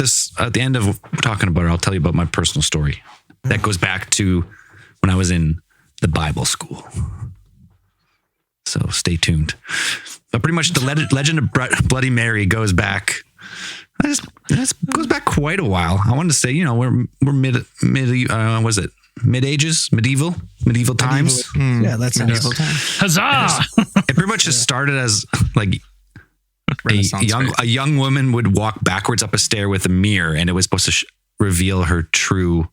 S3: talking about it, I'll tell you about my personal story. That goes back to when I was in the Bible school. So stay tuned. But pretty much the legend of Bloody Mary goes back. It goes back quite a while. I wanted to say, we're medieval times.
S5: Yeah, that's
S4: Medieval times.
S2: Huzzah!
S3: It pretty much just started as like a young woman would walk backwards up a stair with a mirror, and it was supposed to reveal her true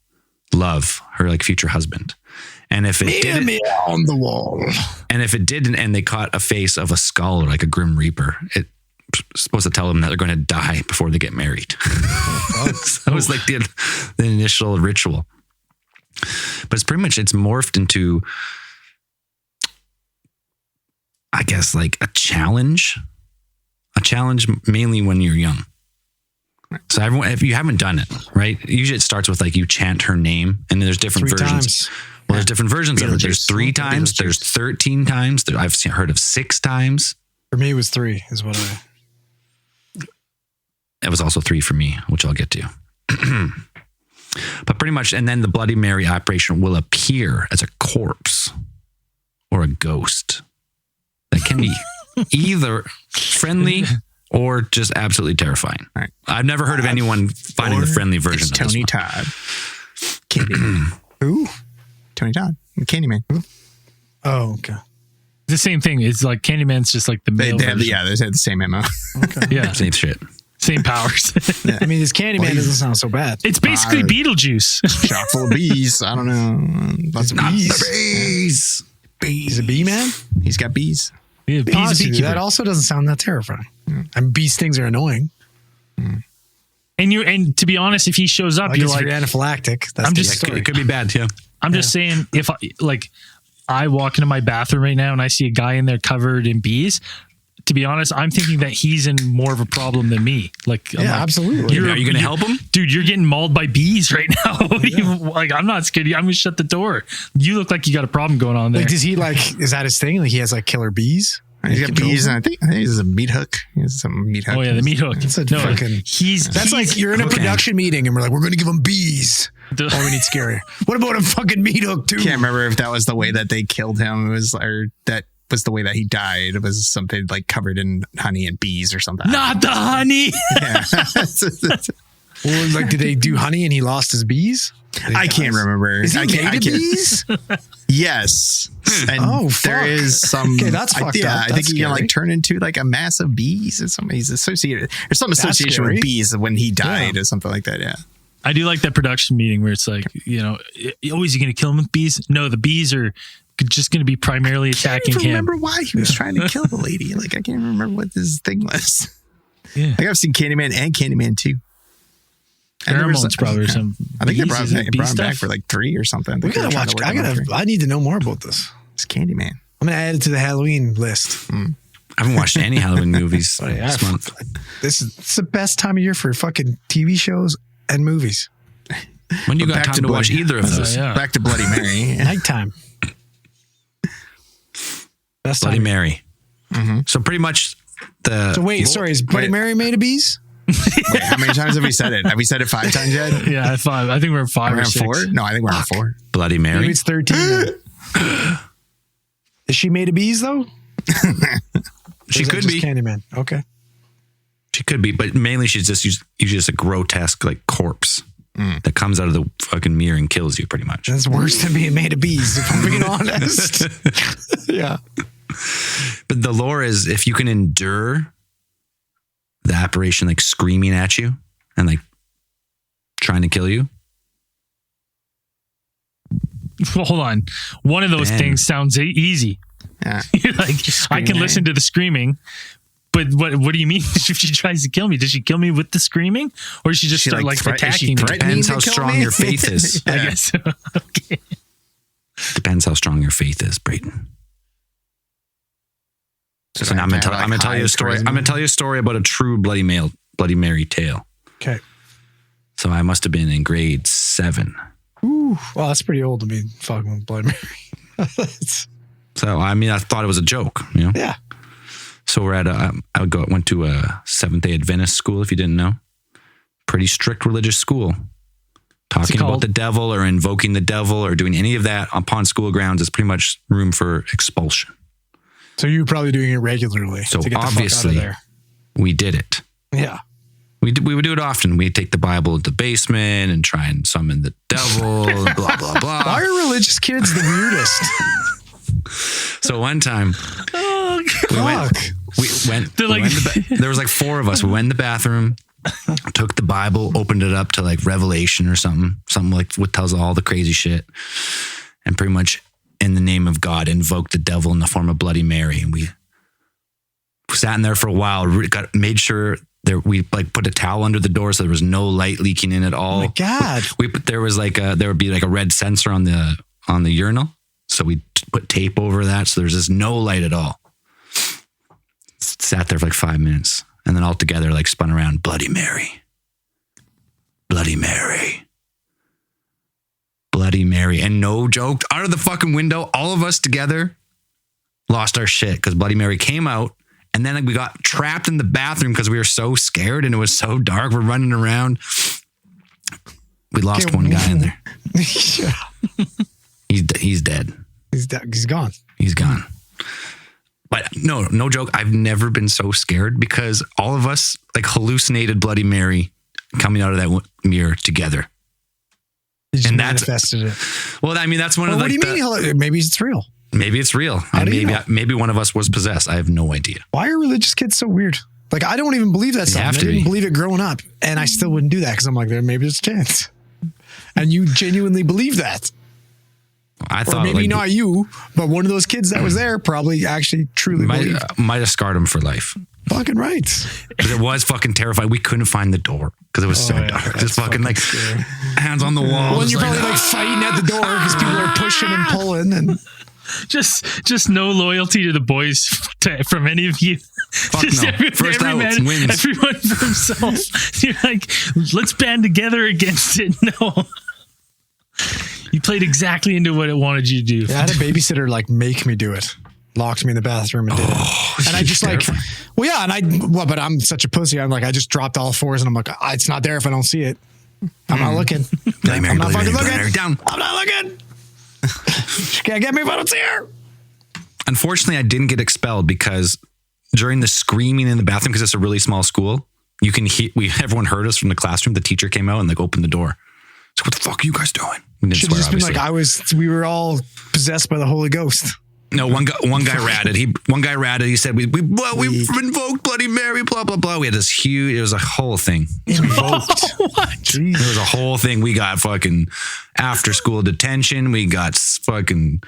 S3: love, her like future husband. And if it didn't,
S5: on the wall.
S3: And if it didn't, and they caught a face of a skull or like a grim reaper, it's supposed to tell them that they're going to die before they get married. So it was like the initial ritual. But it's pretty much, it's morphed into, I guess, like a challenge mainly when you're young. So everyone, if you haven't done it, right? Usually it starts with like you chant her name, and then there's different versions.
S5: Times.
S3: Well, there's different versions of it. There's 3 times. There's 13 times. I've heard of 6 times.
S5: For me, it was 3 is what I...
S3: It was also 3 for me, which I'll get to. But pretty much, and then the Bloody Mary apparition will appear as a corpse or a ghost that can be either friendly or just absolutely terrifying.
S4: Right.
S3: I've never heard of anyone finding the friendly version of
S4: Tony
S3: this one.
S4: Todd. Candyman.
S5: Who?
S4: Tony Todd. Candyman.
S5: Oh, okay.
S2: The same thing. It's like Candyman's just like the male version.
S4: They had the same MO.
S5: Okay.
S2: Yeah.
S3: Same shit.
S2: Same powers.
S5: I mean, this Candyman doesn't sound so bad.
S2: It's basically Beetlejuice.
S4: Shop full of bees. I don't know. Lots of bees.
S5: He's a bee man?
S4: He's got bees.
S2: Yeah, he's a
S5: Honestly,
S2: beekeeper.
S5: that also doesn't sound that terrifying. And bee stings are annoying.
S2: And to be honest, if he shows up,
S5: I
S2: you're
S5: guess
S2: like,
S5: if you're anaphylactic. That's
S2: I'm
S5: the
S2: just-
S5: story.
S3: It could be bad, yeah.
S2: I'm just saying, if I walk into my bathroom right now and I see a guy in there covered in bees, to be honest, I'm thinking that he's in more of a problem than me. Like, I'm
S5: Yeah,
S2: like,
S5: absolutely.
S3: Are you going to help him?
S2: Dude, you're getting mauled by bees right now. I'm not scared. I'm going to shut the door. You look like you got a problem going on there.
S5: Like, does he is that his thing? Like, he has like killer bees?
S4: He's got bees, and I think he's a meat hook. He has some meat hook.
S2: Oh yeah, the meat hook.
S5: That's a
S2: No,
S5: fucking- That's like you're in a production meeting and we're like, we're going to give him bees. Oh, we need scary. What about a fucking meat hook too?
S4: Can't remember if that was the way that they killed him. Or that was the way that he died. It was something like covered in honey and bees or something.
S2: Not the honey.
S4: Yeah.
S5: Or like, did they do honey and he lost his bees?
S4: I can't remember.
S5: Is he
S4: I
S5: made
S4: can't-
S5: of bees?
S4: Yes. And
S5: Oh, fuck.
S4: there is some.
S5: Okay, that's fucked up.
S4: I think
S5: That's
S4: he can
S5: scary.
S4: like turn into like a mass of bees or something. He's associated. There's some association
S5: scary.
S4: with bees when he died or something like that. Yeah.
S2: I do like that production meeting where it's like, is he going to kill him with bees? No, the bees are just going to be primarily attacking
S4: I can't
S2: him.
S4: remember why he was trying to kill the lady. Like I can't remember what this thing was.
S2: Yeah.
S4: Like I've seen Candyman and Candyman 2. And there was,
S2: Pheromones probably or some.
S4: I think
S2: bees,
S4: it brought
S2: is it bee
S4: him back
S2: stuff?
S4: for like 3 or something.
S5: We gotta watch. I need to know more about this.
S4: It's Candyman.
S5: I'm gonna add it to the Halloween list.
S3: I haven't watched any Halloween movies this month.
S5: It's the best time of year for fucking TV shows and movies.
S3: When do you got
S4: Back
S3: time
S4: to
S3: to watch
S4: Bloody-
S3: either of those?
S2: yeah.
S4: Back to Bloody Mary.
S5: Nighttime. Best
S3: Bloody
S5: time.
S3: Mary. So pretty much the.
S5: So wait, sorry, is Bloody
S4: Wait.
S5: Mary made of bees?
S4: Wait, how many times have we said it? Have we said it 5 times yet?
S2: Yeah, 5. I think we're at 5
S4: We're
S2: or
S4: on
S2: 6.
S4: 4? No, I think we're on 4.
S3: Bloody
S5: Maybe
S3: Mary.
S5: it's 13. then. Is she made of bees though?
S3: She could be.
S5: Candyman. Okay.
S3: She could be, but mainly she's just usually just a grotesque like corpse that comes out of the fucking mirror and kills you pretty much.
S5: That's worse than being made of bees, if I'm being honest. Yeah.
S3: But the lore is if you can endure the apparition like screaming at you and like trying to kill you?
S2: Well, hold on. One of those things sounds easy.
S4: Yeah.
S2: You're like, I can listen to the screaming, but what do you mean if she tries to kill me? Does she kill me with the screaming, or does she just start like attacking me?
S3: Depends how strong your faith is.
S2: I guess. Okay.
S3: Depends how strong your faith is, Brayden. So now I'm gonna tell you a story. I'm gonna tell you a story about a true Bloody Mary tale.
S5: Okay.
S3: So I must have been in grade 7.
S5: Ooh, well, that's pretty old to be fucking with Bloody Mary.
S3: So I mean, I thought it was a joke, you know.
S5: Yeah.
S3: So we're at went to a Seventh-day Adventist school. If you didn't know, pretty strict religious school. Talking about the devil or invoking the devil or doing any of that upon school grounds is pretty much room for expulsion.
S5: So you're probably doing it regularly.
S3: So
S5: to get
S3: obviously,
S5: the fuck out of
S3: we did it.
S5: there. Yeah.
S3: We would do it often. We'd take the Bible into the basement and try and summon the devil, and blah, blah, blah.
S5: Why are religious kids the weirdest?
S3: So one time, there was like 4 of us. We went in the bathroom, took the Bible, opened it up to like Revelation or something like what tells all the crazy shit, and pretty much in the name of God invoked the devil in the form of Bloody Mary. And we sat in there for a while, made sure we like put a towel under the door so there was no light leaking in at all.
S5: Oh my God.
S3: There would be like a red sensor on the urinal. So we put tape over that. So there's just no light at all. Sat there for like 5 minutes and then all together like spun around. Bloody Mary. Bloody Mary. Bloody Mary. And no joke, out of the fucking window, all of us together lost our shit because Bloody Mary came out. And then we got trapped in the bathroom because we were so scared and it was so dark. We're running around. We lost one guy in there.
S5: Yeah.
S3: He's dead.
S5: He's gone.
S3: He's gone. But no joke. I've never been so scared because all of us like hallucinated Bloody Mary coming out of that mirror together.
S5: You just manifested it.
S3: Well, I mean, that's one of the...
S5: What do you mean? Maybe it's real.
S3: Maybe it's real. Maybe one of us was possessed. I have no idea.
S5: Why are religious kids so weird? Like, I don't even believe that stuff. I didn't believe it growing up. And I still wouldn't do that because I'm like, maybe there's a chance. And you genuinely believe that.
S3: I thought,
S5: or maybe not you, but one of those kids that was there probably actually truly believed.
S3: Might have scarred him for life.
S5: Fucking right.
S3: But it was fucking terrifying. We couldn't find the door because it was so dark. Just fucking like scary. Hands on the wall.
S5: Well, you're probably like fighting at the door because people are pushing and pulling and...
S2: Just no loyalty to the boys from any of you.
S3: Fuck no. First out wins.
S2: Everyone for himself. You're like, let's band together against it. No. You played exactly into what it wanted you to do.
S5: Yeah, I had a babysitter like make me do it. Locked me in the bathroom and did it. And I just
S3: terrifying.
S5: but I'm such a pussy. I'm like, I just dropped all 4s and I'm like, it's not there if I don't see it. I'm not looking. I'm not fucking looking.
S3: Down.
S5: I'm not looking. She can't get me if I don't see her.
S3: Unfortunately, I didn't get expelled because during the screaming in the bathroom, because it's a really small school, you can hear, everyone heard us from the classroom. The teacher came out and like opened the door. So what the fuck are you guys doing? We didn't swear,
S5: just been like, we were all possessed by the Holy Ghost.
S3: No, one guy ratted. He said, we invoked Bloody Mary, blah, blah, blah. We had this huge, it was a whole thing.
S5: Invoked.
S2: What?
S3: It was a whole thing. We got fucking after school detention. We got fucking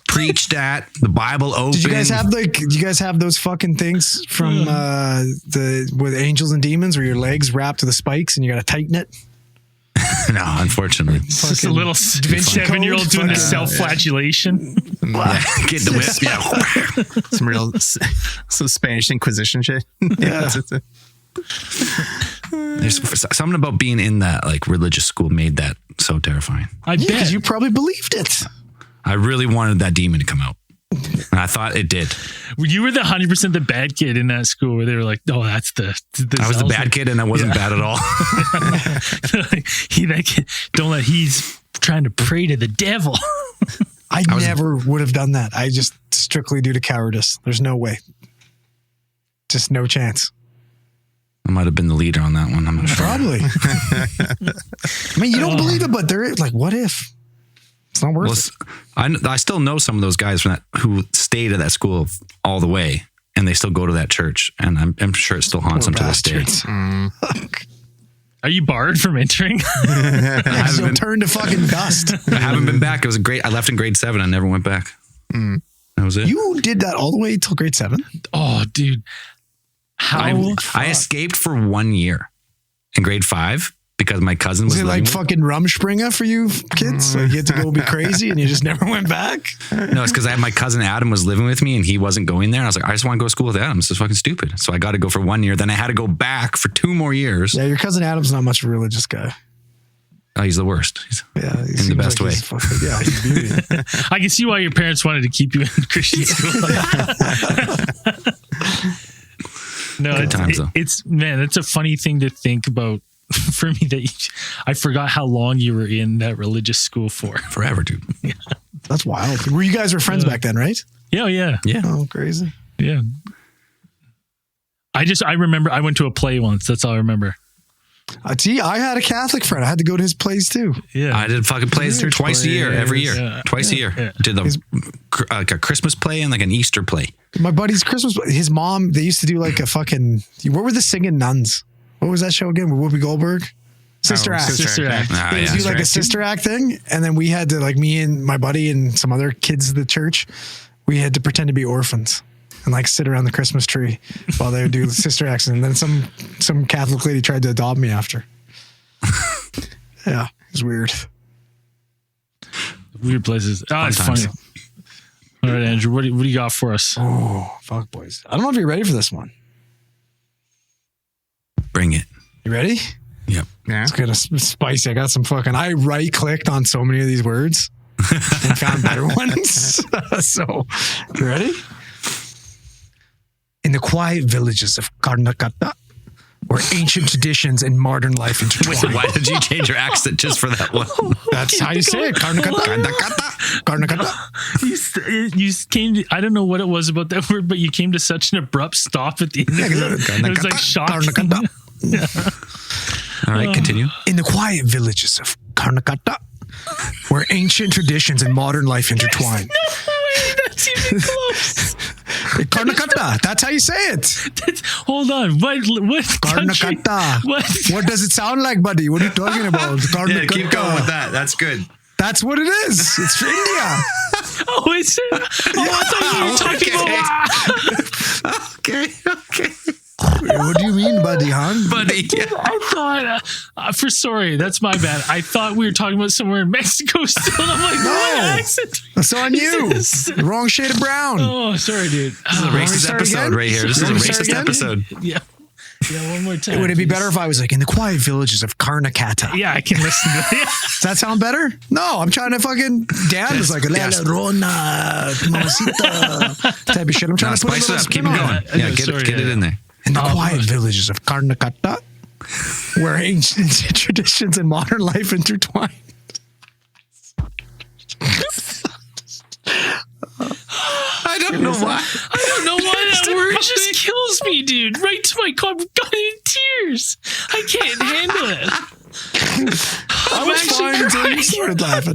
S3: preached at, the Bible open.
S5: Did you guys have those fucking things from with angels and demons where your legs wrapped to the spikes and you got to tighten it?
S3: No, unfortunately.
S2: It's just a little 7-year-old doing the self-flagellation.
S3: Get the whip. Yeah.
S4: some Spanish Inquisition shit.
S5: Yeah.
S3: There's something about being in that like religious school made that so terrifying.
S2: I bet.
S5: Because you probably believed it.
S3: I really wanted that demon to come out. And I thought it did.
S2: You were the 100% the bad kid in that school where they were like, oh, that's the
S3: I was the bad kid and I wasn't bad at all.
S2: He's trying to pray to the devil.
S5: I never would have done that. I just strictly due to cowardice. There's no way. Just no chance.
S3: I might have been the leader on that one. I'm not sure.
S5: Probably. I mean, you don't believe it, but there, like, what if? It's not worth it.
S3: I still know some of those guys from who stayed at that school all the way, and they still go to that church, and I'm sure it still haunts them to this day.
S2: Are you barred from entering?
S5: You'll turn to fucking dust.
S3: I haven't been back. It was I left in grade 7. I never went back. That was it.
S5: You did that all the way till grade 7?
S2: Oh, dude. How?
S3: I escaped for 1 year in grade 5 because my cousin was
S5: Is it like fucking Rumspringa for you kids? Like you had to go be crazy and you just never went back?
S3: No, it's because my cousin Adam was living with me and he wasn't going there. And I was like, I just want to go to school with Adam. This is fucking stupid. So I got to go for 1 year. Then I had to go back for 2 more years.
S5: Yeah, your cousin Adam's not much of a religious guy.
S3: Oh, he's the worst.
S5: He
S3: in the best way.
S5: He's beauty.
S2: I can see why your parents wanted to keep you in Christian school. No,
S3: Good times, though.
S2: It's a funny thing to think about for me that I forgot how long you were in that religious school for.
S3: Forever, dude.
S2: Yeah.
S5: That's wild. You guys were friends back then, right?
S2: Yeah, yeah.
S3: Yeah.
S5: Oh, crazy.
S2: Yeah. I remember I went to a play once. That's all I remember.
S5: See, I had a Catholic friend. I had to go to his plays too.
S2: Yeah.
S3: I did fucking plays twice a year, every year.
S2: Yeah.
S3: Twice a year.
S2: Yeah.
S3: Did like a Christmas play and like an Easter play.
S5: My buddy's Christmas, his mom, they used to do like a fucking, what were the singing nuns? What was that show again with Whoopi Goldberg? Sister Act.
S2: Sister Act.
S5: They used to do like a Sister Act thing. And then we had to, like me and my buddy and some other kids of the church, we had to pretend to be orphans and like sit around the Christmas tree while they would do the Sister Acts. And then some Catholic lady tried to adopt me after. Yeah, it was weird.
S2: Weird places. Oh, it's funny. All right, Andrew, what do you got for us?
S5: Oh, fuck, boys. I don't know if you're ready for this one.
S3: Bring it.
S5: You ready?
S3: Yep.
S4: Yeah.
S5: It's kind of spicy. I got some I right-clicked on so many of these words and found better ones. So, you ready? In the quiet villages of Karnataka, where ancient traditions and modern life intertwine.
S3: Why did you change your accent just for that one?
S5: That's how you say it. Karnataka.
S2: You came to, I don't know what it was about that word, but you came to such an abrupt stop at the end of it. It was like shocking.
S3: All right, continue.
S5: In the quiet villages of Karnataka, where ancient traditions and modern life intertwine.
S2: No way, that's even close.
S5: Karnataka, that's how you say it.
S2: Hold on, what country?
S5: Karnataka. What does it sound like, buddy? What are you talking about? Karnataka.
S3: Yeah, keep going with that. That's good.
S5: That's what it is. It's for India.
S2: Oh, is it? I thought you were talking about.
S3: Okay.
S5: What do you mean, buddy, hon?
S3: Buddy, yeah.
S2: I thought, sorry, that's my bad. I thought we were talking about somewhere in Mexico still. And I'm like, what accent?
S5: That's on you. Wrong shade of brown.
S2: Oh, sorry, dude.
S3: This is a racist episode right here. This is a racist episode.
S2: Yeah. Yeah, one more time.
S5: Would it be better if I was like, in the quiet villages of Karnataka?
S2: Yeah, I can listen to that.
S5: Does that sound better? No, I'm trying to fucking Dan is like a
S3: Yes.
S5: Rona, mamacita type of shit. I'm trying to put a
S3: Spice
S5: little
S3: it up.
S5: spin
S3: Keep it
S5: on
S3: going.
S5: it.
S3: Yeah, get it in there.
S5: In the quiet villages of Karnataka, where ancient traditions and modern life intertwine.
S3: I don't know why.
S2: I don't know why that word just kills me, dude. Right to my car. Got in tears. I can't handle it.
S5: I was fine until you started laughing.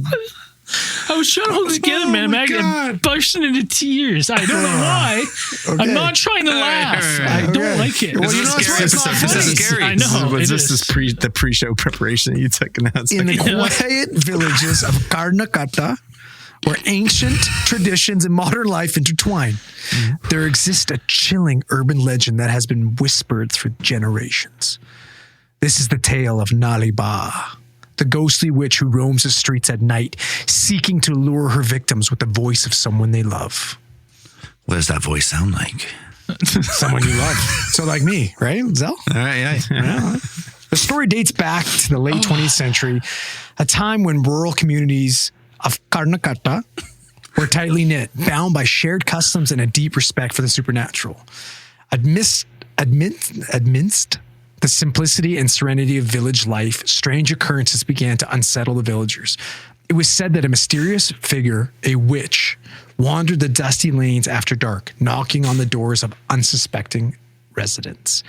S2: I was trying to hold it together, man. I'm actually bursting into tears. I don't know why.
S5: Okay.
S2: I'm not trying to laugh. I don't like it.
S5: Well,
S3: This
S5: you
S3: is
S5: know,
S3: a scary
S5: it's not
S3: episode. This is
S5: funny.
S3: scary.
S2: I know.
S4: Was
S2: it
S4: this
S2: is.
S4: the pre-show preparation you took now? It's
S5: In the
S4: like,
S5: quiet villages of Karnataka, where ancient traditions and modern life intertwine, there exists a chilling urban legend that has been whispered through generations. This is the tale of Naliba, the ghostly witch who roams the streets at night, seeking to lure her victims with the voice of someone they love.
S3: What does that voice sound like?
S5: Someone you love. So like me, right, Zell?
S3: All right, yeah.
S5: The story dates back to the late 20th century, a time when rural communities of Karnataka were tightly knit, bound by shared customs and a deep respect for the supernatural. Amidst the simplicity and serenity of village life, strange occurrences began to unsettle the villagers. It was said that a mysterious figure, a witch, wandered the dusty lanes after dark, knocking on the doors of unsuspecting residents.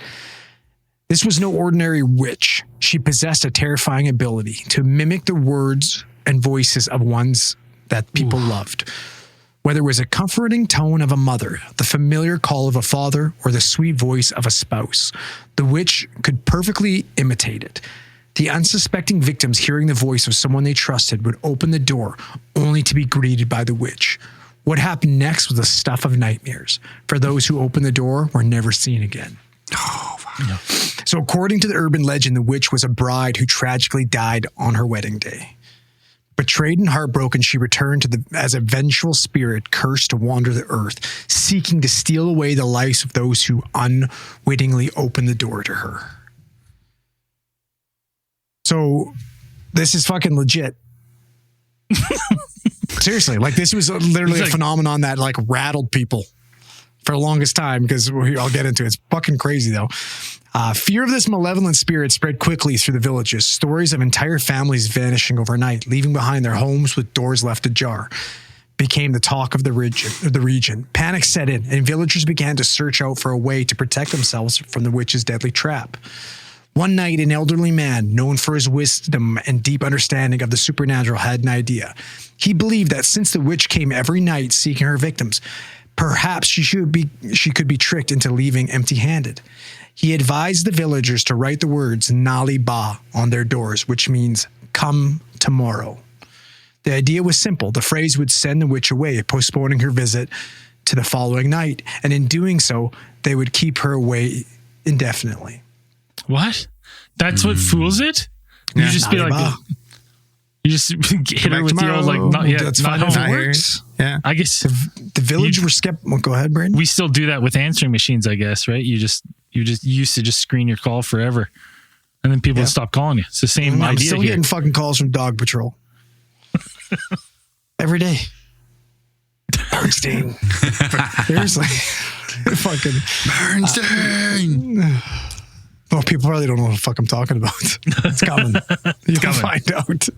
S5: This was no ordinary witch. She possessed a terrifying ability to mimic the words and voices of ones that people loved. Whether it was a comforting tone of a mother, the familiar call of a father, or the sweet voice of a spouse, the witch could perfectly imitate it. The unsuspecting victims hearing the voice of someone they trusted would open the door only to be greeted by the witch. What happened next was the stuff of nightmares. For those who opened the door were never seen again.
S3: Oh,
S5: No. So according to the urban legend, the witch was a bride who tragically died on her wedding day. Betrayed and heartbroken, she returned as a vengeful spirit cursed to wander the earth, seeking to steal away the lives of those who unwittingly opened the door to her. So this is fucking legit. Seriously, like this was literally a phenomenon that like rattled people for the longest time, because I'll get into it. It's fucking crazy though. Fear of this malevolent spirit spread quickly through the villages. Stories of entire families vanishing overnight, leaving behind their homes with doors left ajar, became the talk of the region. Panic set in, and villagers began to search out for a way to protect themselves from the witch's deadly trap. One night, an elderly man, known for his wisdom and deep understanding of the supernatural, had an idea. He believed that since the witch came every night seeking her victims, perhaps she could be tricked into leaving empty-handed. He advised the villagers to write the words Nali Ba on their doors, which means come tomorrow. The idea was simple. The phrase would send the witch away, postponing her visit to the following night, and in doing so, they would keep her away indefinitely.
S2: What? That's what fools it? You just be like, you just hit her with the old, like, not yet,
S5: that's
S2: not
S5: fine if
S2: home.
S5: it works.
S4: Yeah.
S2: I guess
S5: The village were skeptical. Well, go ahead, Brandon.
S2: we still do that with answering machines, I guess, right? You used to just screen your call forever, and then people stop calling you. It's the same
S5: I'm
S2: idea
S5: still
S2: here.
S5: getting fucking calls from Dog Patrol. Every day. Bernstein. Seriously. Fucking
S3: Bernstein.
S5: well, people probably don't know what the fuck I'm talking about. It's coming. You'll find out.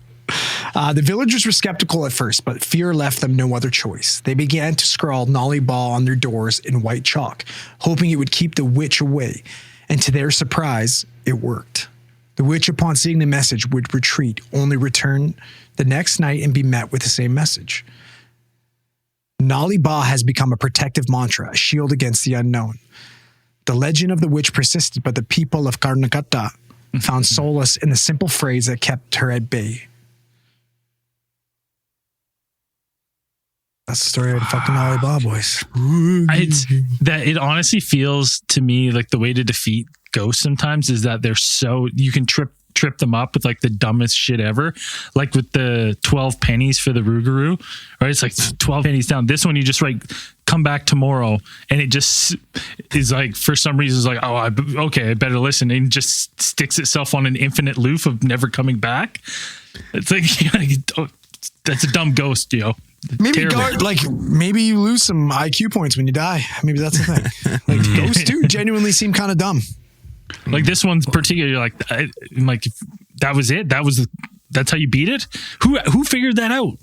S5: The villagers were skeptical at first, but fear left them no other choice. They began to scrawl Nali Ba on their doors in white chalk, hoping it would keep the witch away. And to their surprise, it worked. The witch, upon seeing the message, would retreat, only return the next night and be met with the same message. Nali Ba has become a protective mantra, a shield against the unknown. The legend of the witch persisted, but the people of Karnataka found solace in the simple phrase that kept her at bay. That's the story of fucking Nali Ba, boys.
S2: It honestly feels to me like the way to defeat ghosts sometimes is that they're so, you can trip them up with like the dumbest shit ever, like with the 12 pennies for the Rougarou, right? It's like 12 pennies down. This one you just write come back tomorrow, and it just is like, for some reason, it's like, oh, I better listen, and just sticks itself on an infinite loop of never coming back. It's like that's a dumb ghost, yo.
S5: Maybe you lose some IQ points when you die. Maybe that's the thing. Like ghosts do genuinely seem kind of dumb.
S2: Like this one's particularly like that was it. That's how you beat it. Who figured that out?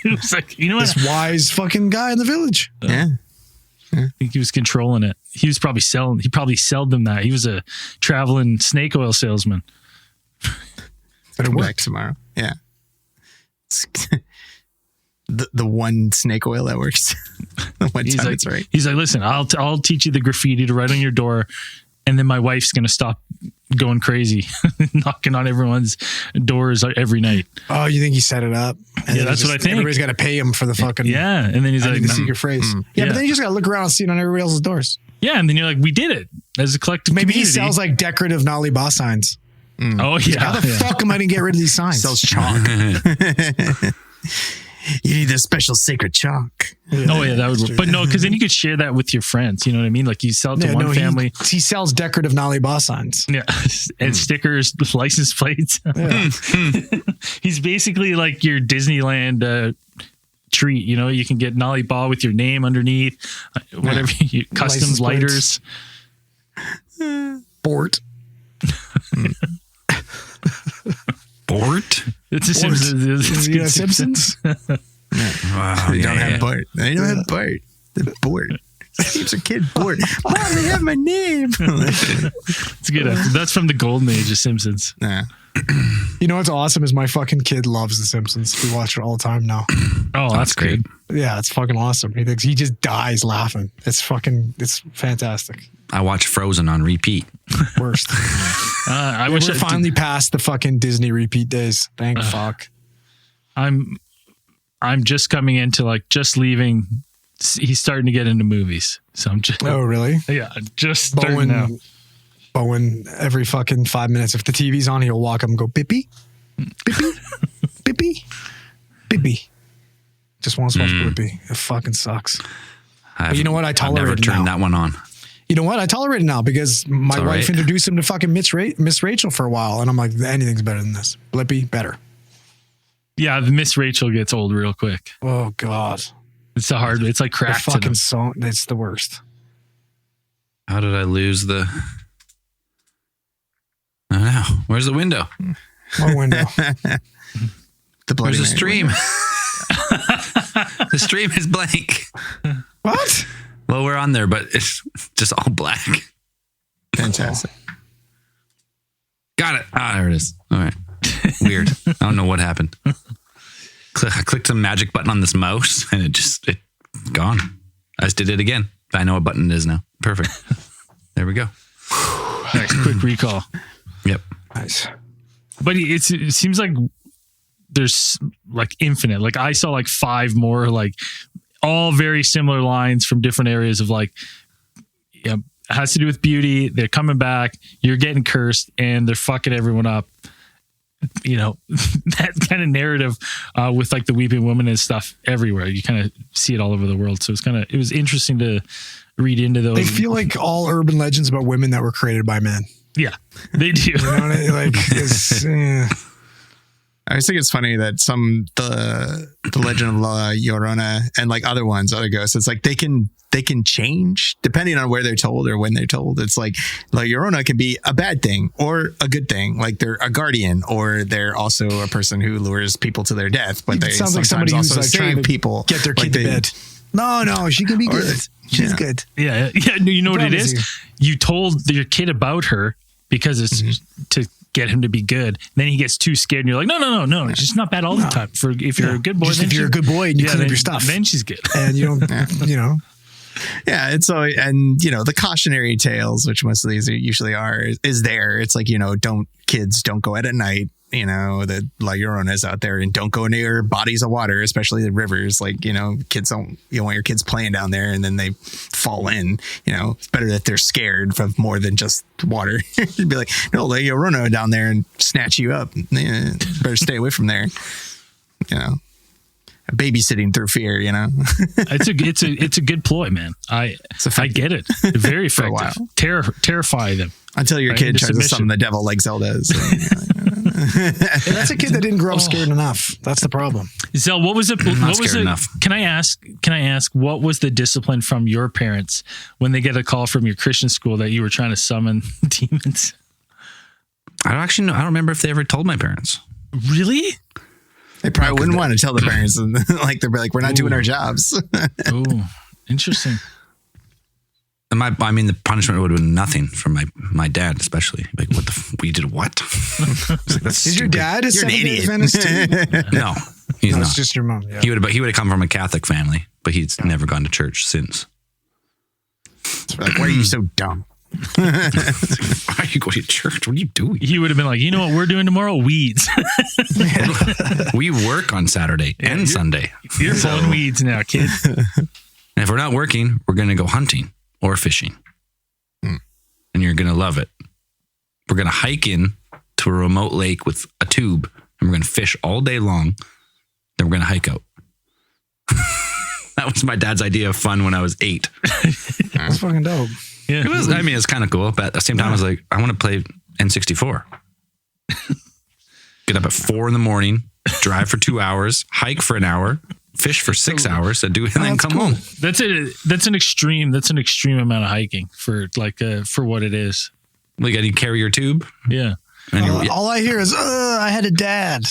S2: It was like, you know what?
S5: This wise fucking guy in the village.
S4: Yeah.
S2: I think he was controlling it. He probably sold them that. He was a traveling snake oil salesman.
S4: But it worked tomorrow. Yeah. The one snake oil that works. The one time it's right.
S2: He's like, listen, I'll teach you the graffiti to write on your door, and then my wife's gonna stop going crazy, knocking on everyone's doors every night.
S5: Oh, you think he set it up?
S2: Yeah, that's what I think.
S5: Everybody's got to pay him for the fucking.
S2: Yeah, and then he's like,
S5: the secret phrase. Yeah, but then you just got to look around and see it on everybody else's doors.
S2: Yeah, and then you're like, we did it as a collective.
S5: Maybe
S2: community.
S5: he sells like decorative Nali Ba signs.
S2: Oh yeah.
S5: How the fuck am I gonna get rid of these signs?
S4: Sells chalk. You need a special sacred chalk.
S2: Oh yeah, that would work. But no, because then you could share that with your friends. You know what I mean? Like you sell it to one family.
S5: He sells decorative Nali Ba signs.
S2: Yeah, and stickers, license plates.
S5: Yeah.
S2: He's basically like your Disneyland treat. You know, you can get Nali Ba with your name underneath, whatever. Custom
S5: License
S2: lighters.
S5: Bort.
S3: Bort?
S2: It's a Simpsons.
S5: You know Simpsons?
S3: Wow.
S4: They don't have Bart. They don't have Bart. They're Bort. Keeps a kid Bort. Mom, they have my name.
S2: It's good. That's from the golden age of Simpsons.
S4: Yeah.
S5: You know what's awesome is my fucking kid loves The Simpsons. We watch it all the time now.
S2: Oh, that's
S3: great.
S2: good.
S5: Yeah, it's fucking awesome. He just dies laughing. It's fantastic.
S3: I watch Frozen on repeat.
S5: Worst.
S2: I wish
S5: we're
S2: I
S5: finally past the fucking Disney repeat days. Thank fuck.
S2: I'm just coming into like just leaving. He's starting to get into movies, so I'm just.
S5: Oh really?
S2: Yeah, just starting now.
S5: Bowen, every fucking 5 minutes, if the TV's on, he'll walk up and go, Bippy, Bippy, Bippy, Bippy. Just wants to watch Bippy. It fucking sucks. But you know what? I tolerate it now.
S3: I've never turned that one on.
S5: You know what? I tolerate it now because my wife introduced him to fucking Miss Rachel for a while. And I'm like, anything's better than this. Blippy, better.
S2: Yeah, the Miss Rachel gets old real quick.
S5: Oh, God.
S2: It's a hard, it's like crack to them.
S5: Song, it's the worst.
S3: How did I lose the... I don't know. Where's the window?
S5: What window?
S3: Where's the stream? The stream is blank.
S5: What?
S3: Well, we're on there, but it's just all black.
S4: Fantastic.
S3: Got it. There it is. All right. Weird. I don't know what happened. I clicked some magic button on this mouse and it gone. I just did it again. I know what button it is now. Perfect. There we go.
S2: Nice quick recall.
S3: Yep.
S5: Nice.
S2: But it seems like there's like infinite. Like I saw like 5 more, like all very similar lines from different areas of like, it has to do with beauty. They're coming back. You're getting cursed and they're fucking everyone up. You know, that kind of narrative with like the weeping woman and stuff everywhere. You kind of see it all over the world. So it was interesting to read into those.
S5: They feel like all urban legends about women that were created by men.
S2: Yeah, they do.
S5: You know what I mean? Like,
S4: I always think it's funny that the Legend of La Llorona and like other ghosts, it's like they can change depending on where they're told or when they're told. It's like La Llorona can be a bad thing or a good thing. Like they're a guardian or they're also a person who lures people to their death. But they
S5: sounds like somebody who's
S4: also
S5: like trying to
S4: people,
S5: get their kid to bed. No, she can be good. She's good.
S2: Yeah. You know what it is? You told your kid about her because it's to get him to be good. And then he gets too scared and you're like, no. She's not bad all the time. If you're a good boy,
S5: if you're a good boy and you clean up your stuff,
S2: then she's good.
S5: And you don't, you know.
S4: Yeah, and so the cautionary tales, which most of these usually are, is there. It's like, don't go out at night. The La Llorona is out there, and don't go near bodies of water, especially the rivers. Like, kids don't, you don't want your kids playing down there and then they fall in. It's better that they're scared of more than just water. You'd be like, no, La Llorona down there and snatch you up. Better stay away from there. Babysitting through fear,
S2: It's a good ploy, man. I get it. Very effective. Terrify them
S4: until your kid tries to summon the devil like Zelda. So,
S5: that's a kid that didn't grow up scared enough. That's the problem.
S2: Zel, what was it?
S3: Not scared enough.
S2: Can I ask what was the discipline from your parents when they get a call from your Christian school that you were trying to summon demons?
S3: I don't remember if they ever told my parents.
S2: Really?
S4: They probably wouldn't want to tell the parents. Like they'd be like, "We're not doing our jobs."
S2: Oh, interesting.
S3: And the punishment would have been nothing from my dad, especially. Like, we did what? Like, that's
S5: Is your dad a Seventh-day Adventist too?
S3: No, he's not.
S5: It's just your mom. Yeah.
S3: He would have come from a Catholic family, but he's never gone to church since.
S4: Like, why are you so dumb?
S3: Why are you going to church? What are you doing?
S2: He would have been like, you know what we're doing tomorrow? Weeds.
S3: We work on Saturday and Sunday.
S2: You're pulling weeds now, kid.
S3: And if we're not working, we're going to go hunting or fishing. And you're going to love it. We're going to hike in to a remote lake with a tube and we're going to fish all day long. Then we're going to hike out. That was my dad's idea of fun when I was 8.
S5: That's fucking dope.
S2: Yeah.
S3: It was. I mean, it's kind of cool, but at the same time, I was like, I want to play N64. Get up at 4 a.m, drive for 2 hours, hike for an hour, fish for 6 hours, and then come home.
S2: That's an extreme amount of hiking for what it is.
S3: Like, and you carry your tube.
S2: Yeah.
S3: And
S5: all I hear is, I had a dad.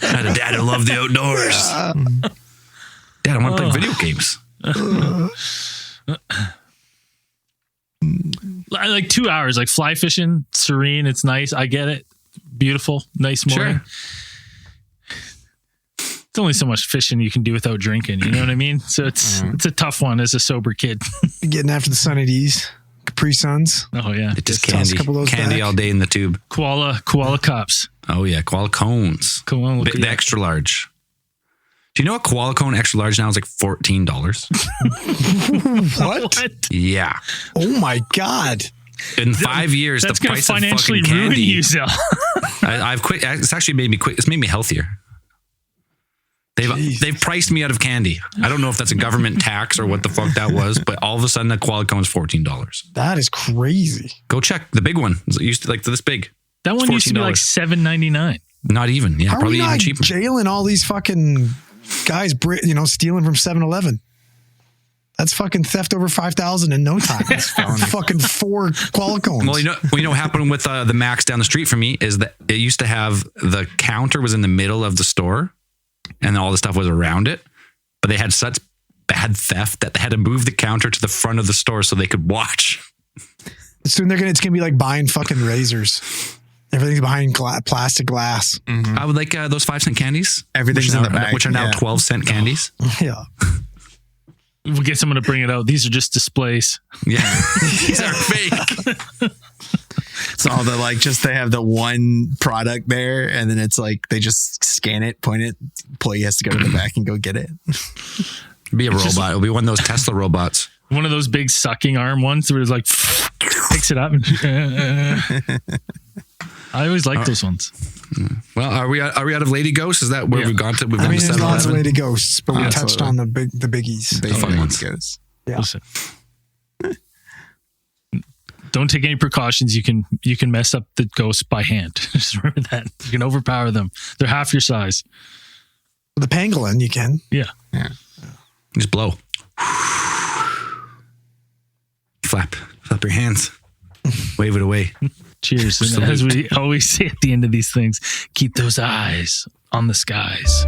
S3: I had a dad who loved the outdoors. Dad, I want to play video games.
S2: Like 2 hours, like fly fishing, serene. It's nice. I get it. Beautiful, nice morning.
S3: Sure.
S2: It's only so much fishing you can do without drinking. You know what I mean? So it's a tough one as a sober kid.
S5: Getting after the Sunny D's, Capri Suns.
S2: Oh yeah,
S3: It's just
S5: toss a
S3: candy.
S5: couple of those
S3: Candy
S5: back.
S3: all day in the tube.
S2: koala cups.
S3: Oh yeah, koala cones.
S2: Koala,
S3: The extra large. Do you know a koala cone extra large now is like $14?
S5: What?
S3: Yeah.
S5: Oh my God.
S3: In 5 years,
S2: That's
S3: the
S2: going to
S3: price of
S2: financially
S3: fucking
S2: ruin
S3: candy.
S2: you, Zell.
S3: I've quit. It's actually made me quit. It's made me healthier. They've priced me out of candy. I don't know if that's a government tax or what the fuck that was, but all of a sudden that koala cone is $14.
S5: That is crazy.
S3: Go check the big one. It used to like this big.
S2: That one used to be like $7.99.
S3: Not even. Yeah,
S5: How are
S3: probably
S5: we
S3: even
S5: not
S3: cheaper.
S5: jailing all these fucking guys, stealing from 7-Eleven? That's fucking theft over 5,000 in no time. That's fucking 4 koala cones.
S3: Well, you know what happened with the Max down the street from me is that it used to have the counter was in the middle of the store, and all the stuff was around it. But they had such bad theft that they had to move the counter to the front of the store so they could watch.
S5: Soon it's gonna be like buying fucking razors. Everything's behind plastic glass.
S3: I would like those 5-cent candies.
S4: Everything's in the back,
S3: which are now
S4: yeah.
S3: 12-cent candies.
S5: Yeah.
S2: We'll get someone to bring it out. These are just displays.
S3: Yeah, these are fake.
S4: It's all they have the one product there, and then it's like they just scan it, point it. Employee has to go to the back and go get it.
S3: Be a robot. It'll be one of those Tesla robots.
S2: One of those big sucking arm ones where it's like picks it up. I always like those ones.
S3: Well, are we out of lady ghosts? Is that where we've gone to? We've
S5: I
S3: gone
S5: mean,
S3: to
S5: there's lots of
S3: 7-Eleven?
S5: lady ghosts, but we touched
S4: Absolutely.
S5: on the biggies.
S4: Big
S3: fun ones.
S4: goes.
S5: Yeah.
S2: Listen. Don't take any precautions. You can mess up the ghost by hand. Just remember that. You can overpower them. They're half your size.
S5: The pangolin, you can.
S2: Yeah.
S3: Just blow. Flap your hands. Wave it away.
S2: Cheers. And as we always say at the end of these things, keep those eyes on the skies.